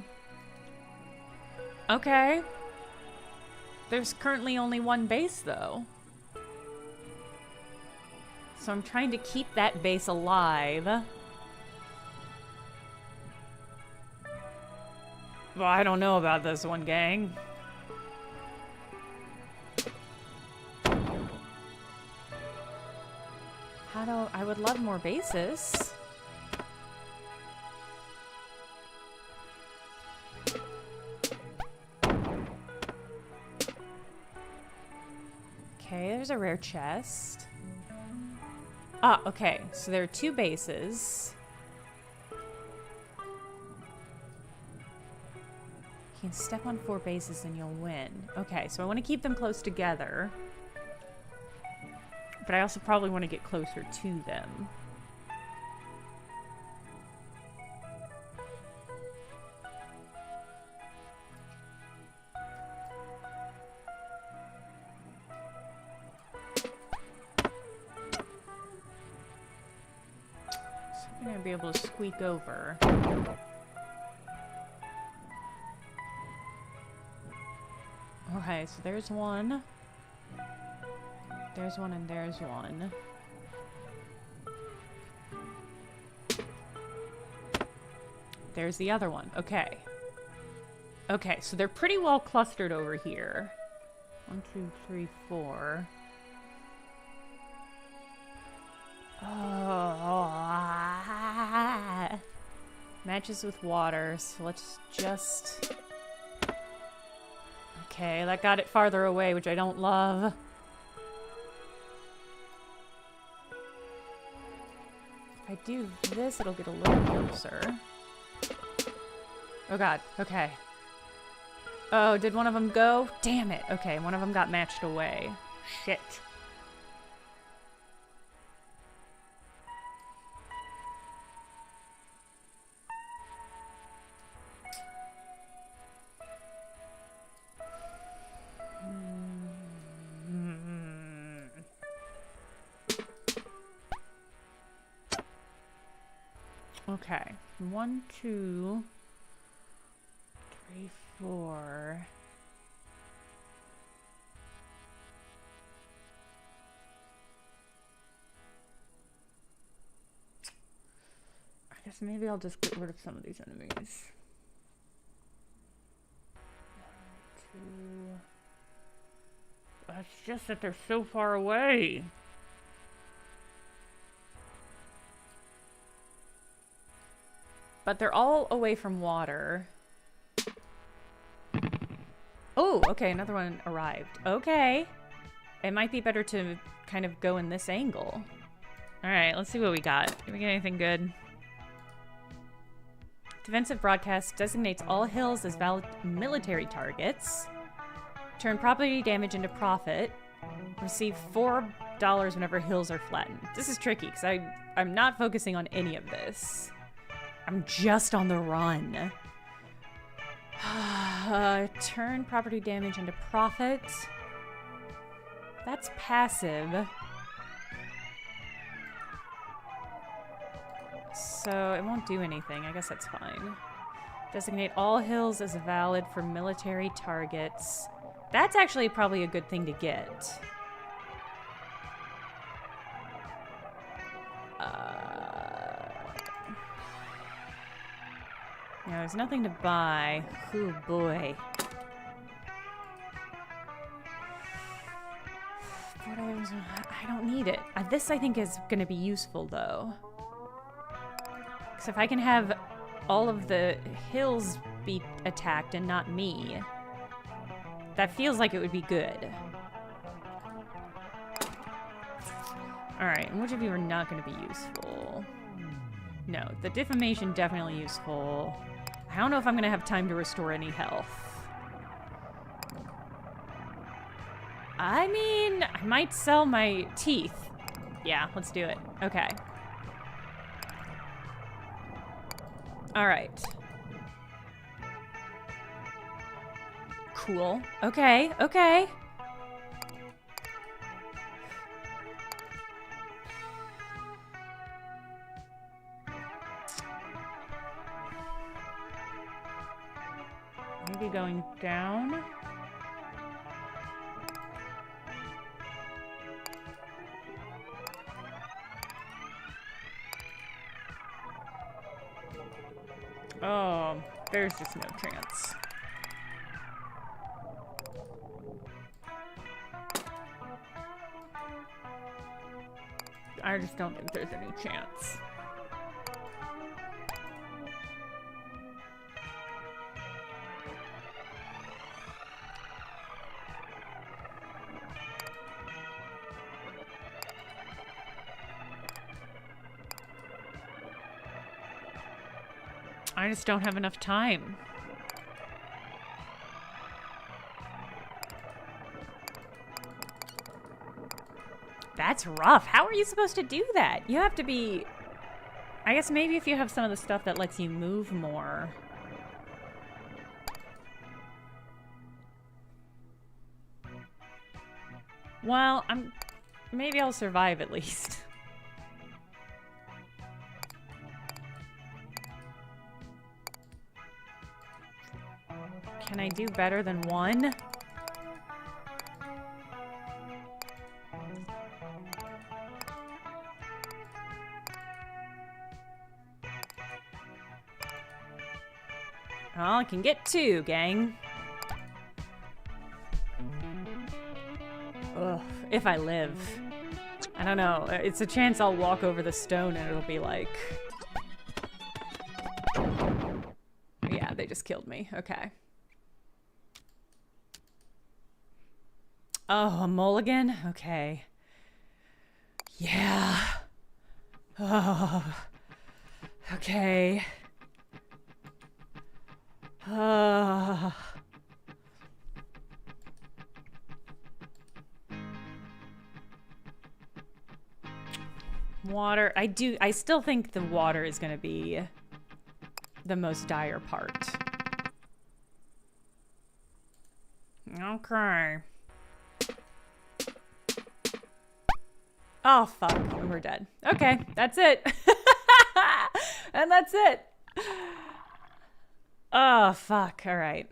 Okay. There's currently only 1 base, though. So I'm trying to keep that base alive. Well, I don't know about this one, gang. I would love more bases. Okay, there's a rare chest. Ah, okay. So there are 2 bases. You can step on 4 bases and you'll win. Okay, so I want to keep them close together. But I also probably want to get closer to them. I'm going to be able to squeak over. Okay, so there's one. There's one and there's one. There's the other one. Okay. Okay, so they're pretty well clustered over here. 1, 2, 3, 4. Oh, matches with water, so let's just... Okay, that got it farther away, which I don't love. If I do this, it'll get a little closer. Oh god, okay. Oh, did one of them go? Damn it. Okay, one of them got matched away. Shit. Okay. 1, 2, 3, 4. I guess maybe I'll just get rid of some of these enemies. 1, 2. It's just that they're so far away. But they're all away from water. Oh, okay, another one arrived. Okay. It might be better to kind of go in this angle. Alright, let's see what we got. Did we get anything good? Defensive broadcast designates all hills as valid military targets. Turn property damage into profit. Receive $4 whenever hills are flattened. This is tricky, because I'm not focusing on any of this. I'm just on the run. Turn property damage into profit. That's passive. So it won't do anything. I guess that's fine. Designate all hills as valid for military targets. That's actually probably a good thing to get. Yeah, there's nothing to buy. Oh boy. I don't need it. This I think is going to be useful though. Because if I can have all of the hills be attacked and not me, that feels like it would be good. Alright, and which of you are not going to be useful? No, the defamation definitely useful. I don't know if I'm going to have time to restore any health. I mean, I might sell my teeth. Yeah, let's do it. Okay. Alright. Cool. Okay, okay. Maybe going down. Oh, there's just no chance. I just don't think there's any chance. I just don't have enough time. That's rough. How are you supposed to do that? You have to be... I guess maybe if you have some of the stuff that lets you move more. Well, maybe I'll survive at least. Can I do better than one? Oh, I can get two, gang. Ugh, if I live. I don't know. It's a chance I'll walk over the stone and it'll be like... Yeah, they just killed me. Okay. Oh, a mulligan? Okay. Yeah. Oh. Okay. Water. I still think the water is going to be the most dire part. Okay. Oh, fuck. And we're dead. Okay, that's it. And that's it. Oh, fuck. All right.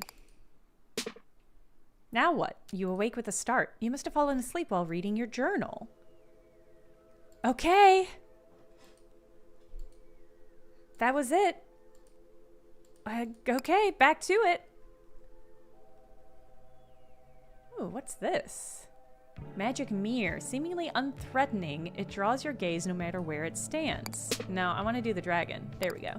Now what? You awake with a start. You must have fallen asleep while reading your journal. Okay. That was it. Okay, back to it. Ooh, what's this? Magic mirror. Seemingly unthreatening, it draws your gaze no matter where it stands. No, I want to do the dragon. There we go.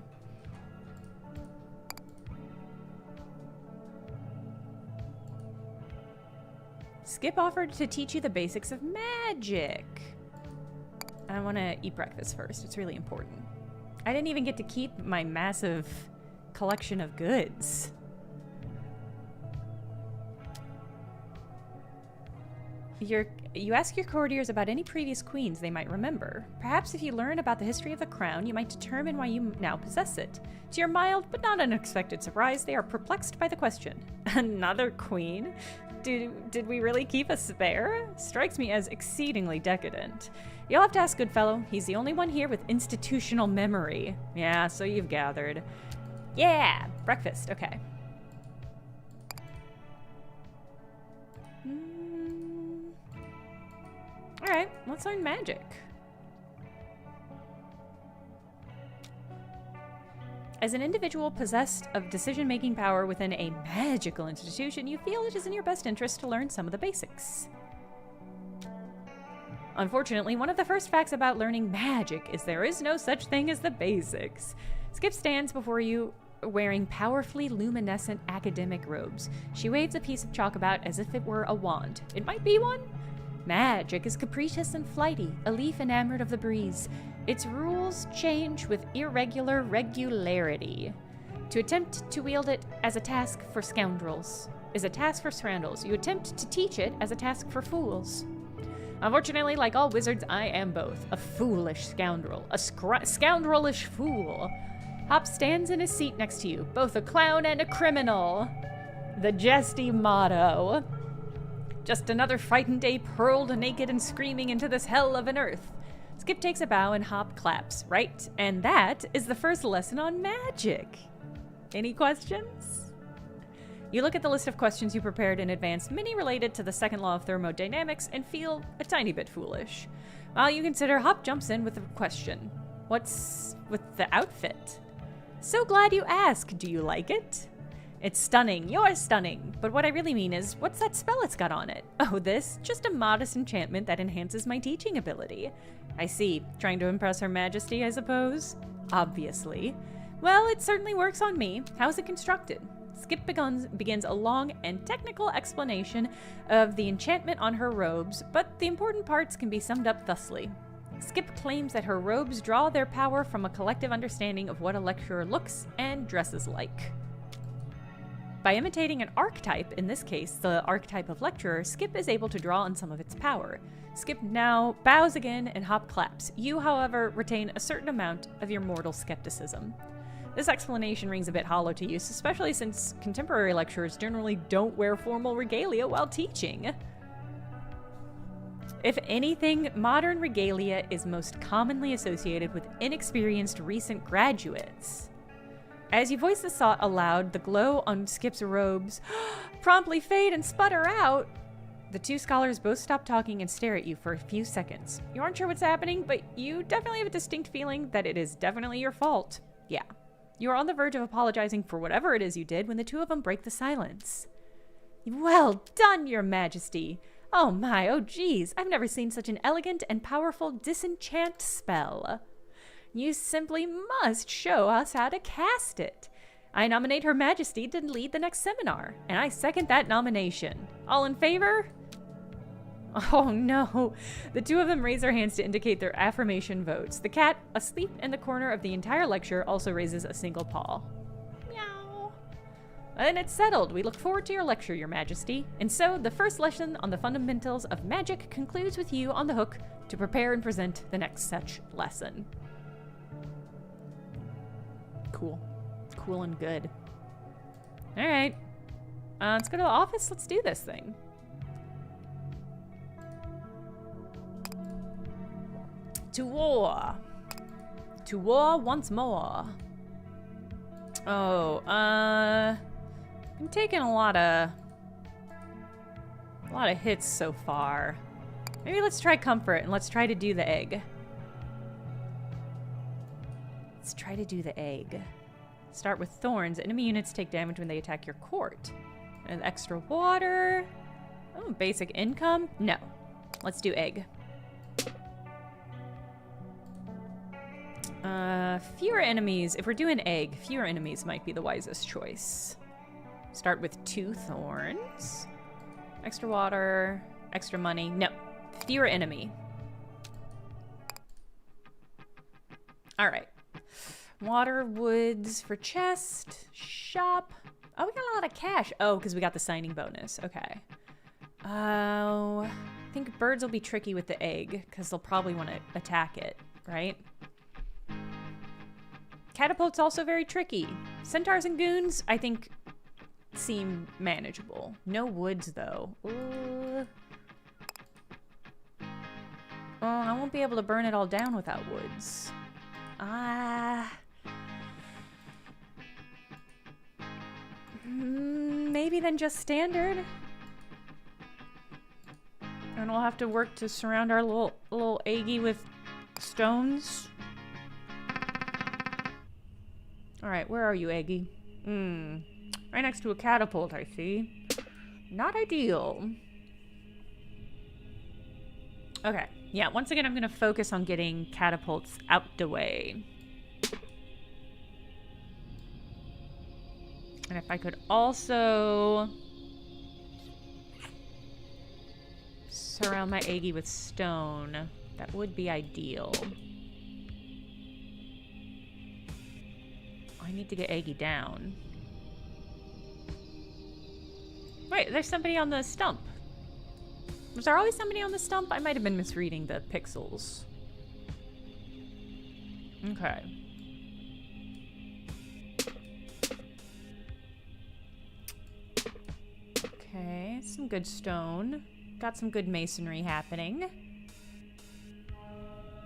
Skip offered to teach you the basics of magic. I want to eat breakfast first. It's really important. I didn't even get to keep my massive collection of goods. You ask your courtiers about any previous queens they might remember. Perhaps if you learn about the history of the crown, you might determine why you now possess it. To your mild but not unexpected surprise, they are perplexed by the question. Another queen? Did we really keep a spare? Strikes me as exceedingly decadent. You'll have to ask Goodfellow. He's the only one here with institutional memory. Yeah, so you've gathered. Yeah, breakfast. Okay. All right, let's learn magic. As an individual possessed of decision-making power within a magical institution, you feel it is in your best interest to learn some of the basics. Unfortunately, one of the first facts about learning magic is there is no such thing as the basics. Skip stands before you wearing powerfully luminescent academic robes. She waves a piece of chalk about as if it were a wand. It might be one. Magic is capricious and flighty, a leaf enamored of the breeze. Its rules change with irregular regularity. To attempt to wield it as a task for scoundrels is a task for scoundrels. You attempt to teach it as a task for fools. Unfortunately, like all wizards, I am both. A foolish scoundrel. A scoundrelish fool. Hop stands in his seat next to you, both a clown and a criminal. The jesty motto. Just another frightened ape hurled naked and screaming into this hell of an earth. Skip takes a bow and Hop claps, right? And that is the first lesson on magic. Any questions? You look at the list of questions you prepared in advance, many related to the second law of thermodynamics, and feel a tiny bit foolish. While you consider, Hop jumps in with a question. What's with the outfit? So glad you asked. Do you like it? It's stunning. You're stunning. But what I really mean is, what's that spell it's got on it? Oh, this? Just a modest enchantment that enhances my teaching ability. I see. Trying to impress Her Majesty, I suppose? Obviously. Well, it certainly works on me. How's it constructed? Skip begins a long and technical explanation of the enchantment on her robes, but the important parts can be summed up thusly. Skip claims that her robes draw their power from a collective understanding of what a lecturer looks and dresses like. By imitating an archetype, in this case the archetype of lecturer, Skip is able to draw on some of its power. Skip now bows again and hop claps. You, however, retain a certain amount of your mortal skepticism. This explanation rings a bit hollow to use, especially since contemporary lecturers generally don't wear formal regalia while teaching. If anything, modern regalia is most commonly associated with inexperienced recent graduates. As you voice this thought aloud, the glow on Skip's robes promptly fade and sputter out. The two scholars both stop talking and stare at you for a few seconds. You aren't sure what's happening, but you definitely have a distinct feeling that it is definitely your fault. Yeah. You are on the verge of apologizing for whatever it is you did when the two of them break the silence. Well done, Your Majesty. Oh my, oh geez, I've never seen such an elegant and powerful disenchant spell. You simply must show us how to cast it. I nominate Her Majesty to lead the next seminar, and I second that nomination. All in favor? Oh no. The two of them raise their hands to indicate their affirmation votes. The cat, asleep in the corner of the entire lecture, also raises a single paw. Meow. And it's settled. We look forward to your lecture, Your Majesty. And so, the first lesson on the fundamentals of magic concludes with you on the hook to prepare and present the next such lesson. Cool. Cool and good. Alright. Let's go to the office. Let's do this thing. To war. To war once more. Oh, I'm taking a lot of hits so far. Maybe let's try comfort and let's try to do the egg. Let's try to do the egg. Start with thorns. Enemy units take damage when they attack your court. And extra water. Oh, basic income? No. Let's do egg. Fewer enemies. If we're doing egg, fewer enemies might be the wisest choice. Start with 2 thorns. Extra water. Extra money. No. Fewer enemy. Alright. Water, woods for chest. Shop. Oh, we got a lot of cash. Oh, because we got the signing bonus. Okay. Oh, I think birds will be tricky with the egg because they'll probably want to attack it, right? Catapult's also very tricky. Centaurs and goons, I think, seem manageable. No woods, though. Oh, I won't be able to burn it all down without woods. Maybe then just standard. And we'll have to work to surround our little eggy with stones. Alright, where are you, eggy? Right next to a catapult, I see. Not ideal. Okay, yeah, once again, I'm going to focus on getting catapults out the way. And if I could also surround my eggy with stone, that would be ideal. I need to get eggy down. Wait, there's somebody on the stump. Was there always somebody on the stump? I might have been misreading the pixels. Okay. Okay, some good stone. Got some good masonry happening.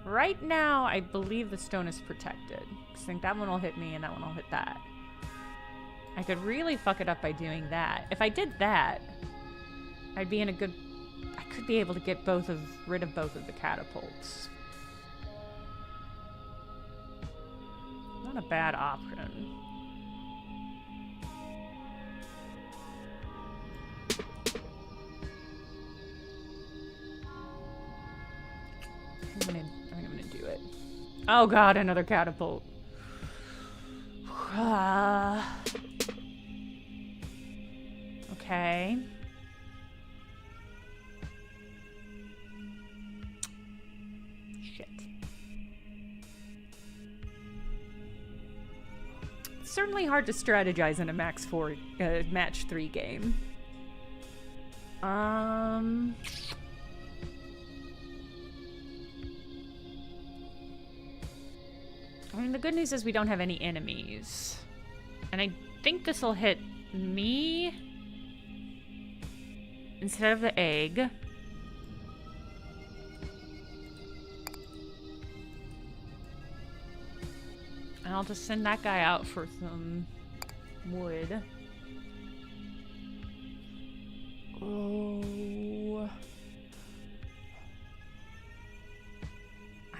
Right now, I believe the stone is protected. I think that one will hit me and that one will hit that. I could really fuck it up by doing that. If I did that, I'd be in a good... I could be able to get rid of both of the catapults. Not a bad option. I'm gonna do it. Oh god, another catapult. Okay. Shit. It's certainly hard to strategize in a match 3 game. I mean, the good news is we don't have any enemies. And I think this will hit me instead of the egg. And I'll just send that guy out for some wood. Oh.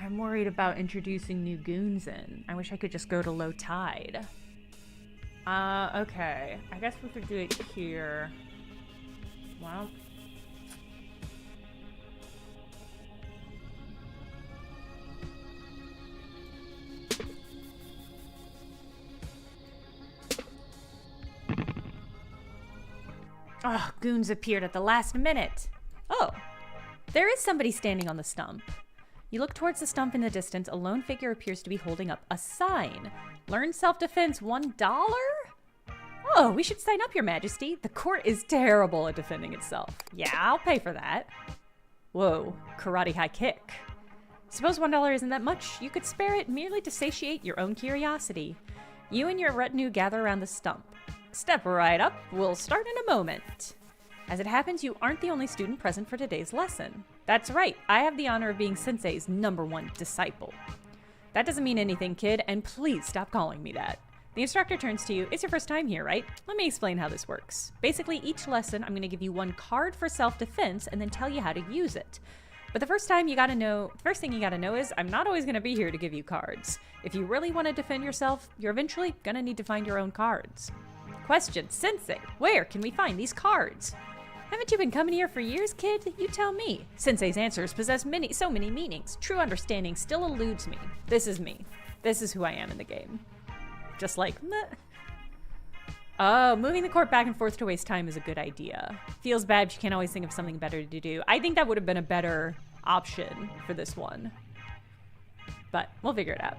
I'm worried about introducing new goons in. I wish I could just go to low tide. Okay. I guess we could do it here. Well. Oh, goons appeared at the last minute. Oh, there is somebody standing on the stump. You look towards the stump in the distance. A lone figure appears to be holding up a sign. Learn self-defense, $1? Oh, we should sign up, Your Majesty. The court is terrible at defending itself. Yeah, I'll pay for that. Whoa, karate high kick. Suppose $1 isn't that much. You could spare it merely to satiate your own curiosity. You and your retinue gather around the stump. Step right up. We'll start in a moment. As it happens, you aren't the only student present for today's lesson. That's right. I have the honor of being Sensei's #1 disciple. That doesn't mean anything, kid, and please stop calling me that. The instructor turns to you. It's your first time here, right? Let me explain how this works. Basically, each lesson, I'm going to give you 1 card for self-defense and then tell you how to use it. But the first thing you gotta know is I'm not always gonna be here to give you cards. If you really want to defend yourself, you're eventually gonna need to find your own cards. Question, Sensei, where can we find these cards? Haven't you been coming here for years, kid? You tell me. Sensei's answers possess so many meanings. True understanding still eludes me. This is me. This is who I am in the game. Just like, meh. Oh, moving the court back and forth to waste time is a good idea. Feels bad, but you can't always think of something better to do. I think that would have been a better option for this one. But we'll figure it out.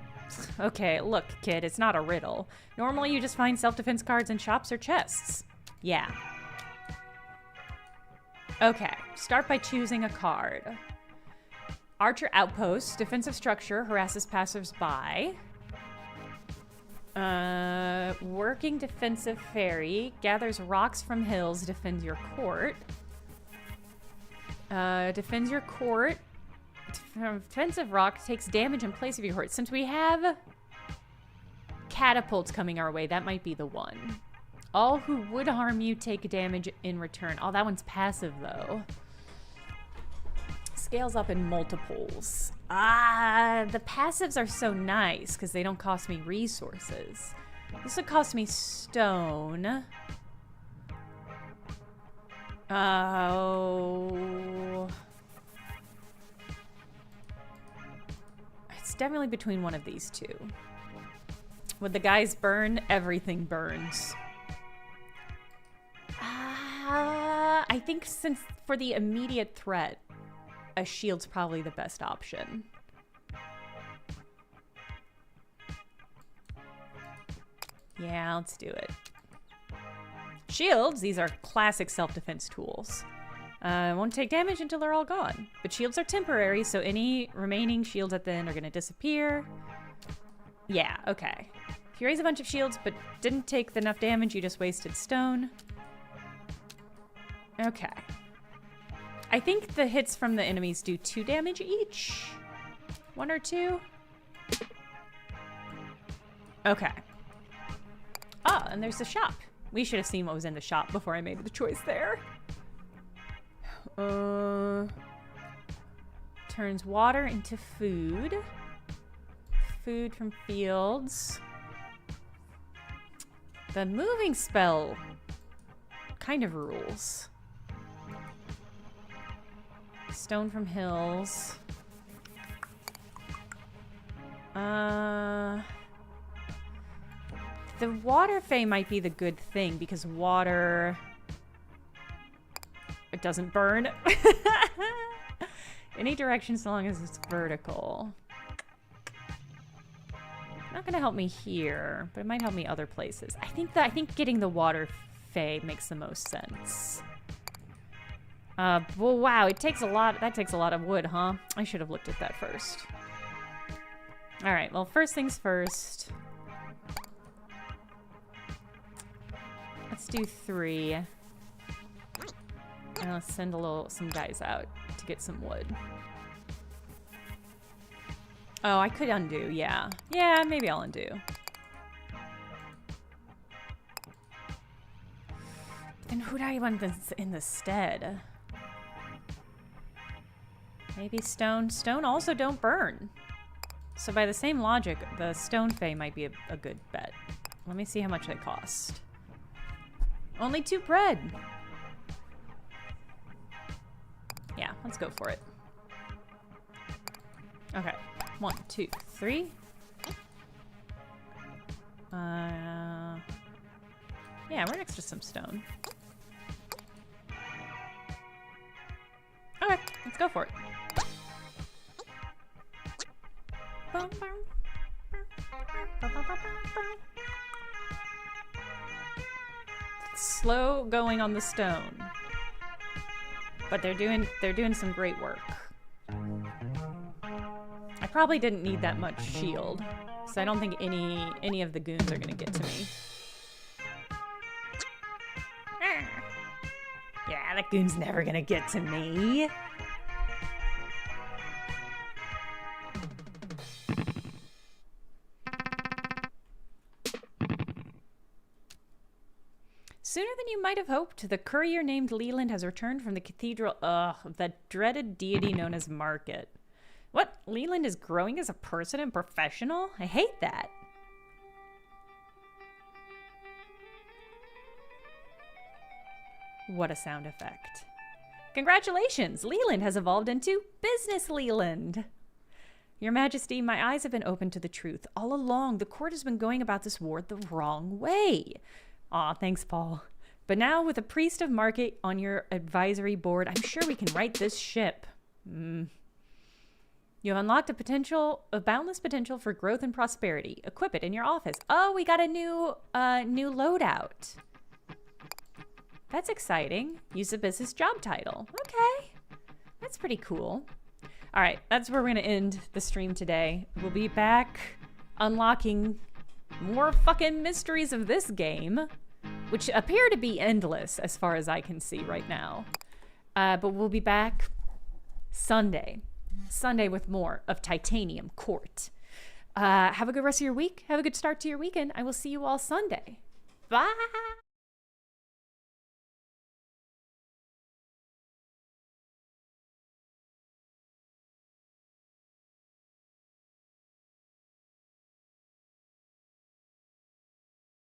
Okay, look, kid, it's not a riddle. Normally you just find self-defense cards in shops or chests. Yeah. Okay, start by choosing a card. Archer Outpost, defensive structure, harasses passers-by. Working defensive ferry, gathers rocks from hills, defends your court. Defends your court. Defensive rock takes damage in place of your court. Since we have catapults coming our way, that might be the one. All who would harm you take damage in return. Oh, that one's passive, though. Scales up in multiples. Ah, the passives are so nice because they don't cost me resources. This would cost me stone. Oh. It's definitely between one of these two. Would the guys burn? Everything burns. I think since for the immediate threat, a shield's probably the best option. Yeah, let's do it. Shields, these are classic self-defense tools. Won't take damage until they're all gone. But shields are temporary, so any remaining shields at the end are going to disappear. Yeah, okay. If you raise a bunch of shields but didn't take enough damage, you just wasted stone. Okay. I think the hits from the enemies do 2 damage each. 1 or 2. Okay. Oh, and there's the shop. We should have seen what was in the shop before I made the choice there. Turns water into food. Food from fields. The moving spell kind of rules. Stone from hills. The water fae might be the good thing because water... It doesn't burn. Any direction so long as it's vertical. Not gonna help me here, but it might help me other places. I think getting the water fae makes the most sense. Well, wow, that takes a lot of wood, huh? I should have looked at that first. All right, well, first things first. Let's do 3. And let's send some guys out to get some wood. Oh, I could undo, yeah. Yeah, maybe I'll undo. Then who do I want in the stead? Maybe stone. Stone also don't burn. So by the same logic, the stone fae might be a good bet. Let me see how much they cost. Only 2 bread. Yeah, let's go for it. Okay. 1, 2, 3. Yeah, we're next to some stone. Okay, let's go for it. Slow going on the stone, but they're doing some great work. I probably didn't need that much shield, so I don't think any of the goons are gonna get to me. Yeah, that goon's never gonna get to me. Sooner than you might have hoped, the courier named Leland has returned from the cathedral of that dreaded deity known as Market. What? Leland is growing as a person and professional? I hate that. What a sound effect. Congratulations! Leland has evolved into Business Leland. Your Majesty, my eyes have been opened to the truth. All along, the court has been going about this war the wrong way. Aw, thanks, Paul. But now, with a priest of Market on your advisory board, I'm sure we can right this ship. You have unlocked a boundless potential for growth and prosperity. Equip it in your office. Oh, we got a new loadout. That's exciting. Use the business job title. Okay. That's pretty cool. All right, that's where we're going to end the stream today. We'll be back unlocking more fucking mysteries of this game, which appear to be endless as far as I can see right now. But we'll be back Sunday with more of Titanium Court. Have a good rest of your week. Have a good start to your weekend. I will see you all Sunday. Bye.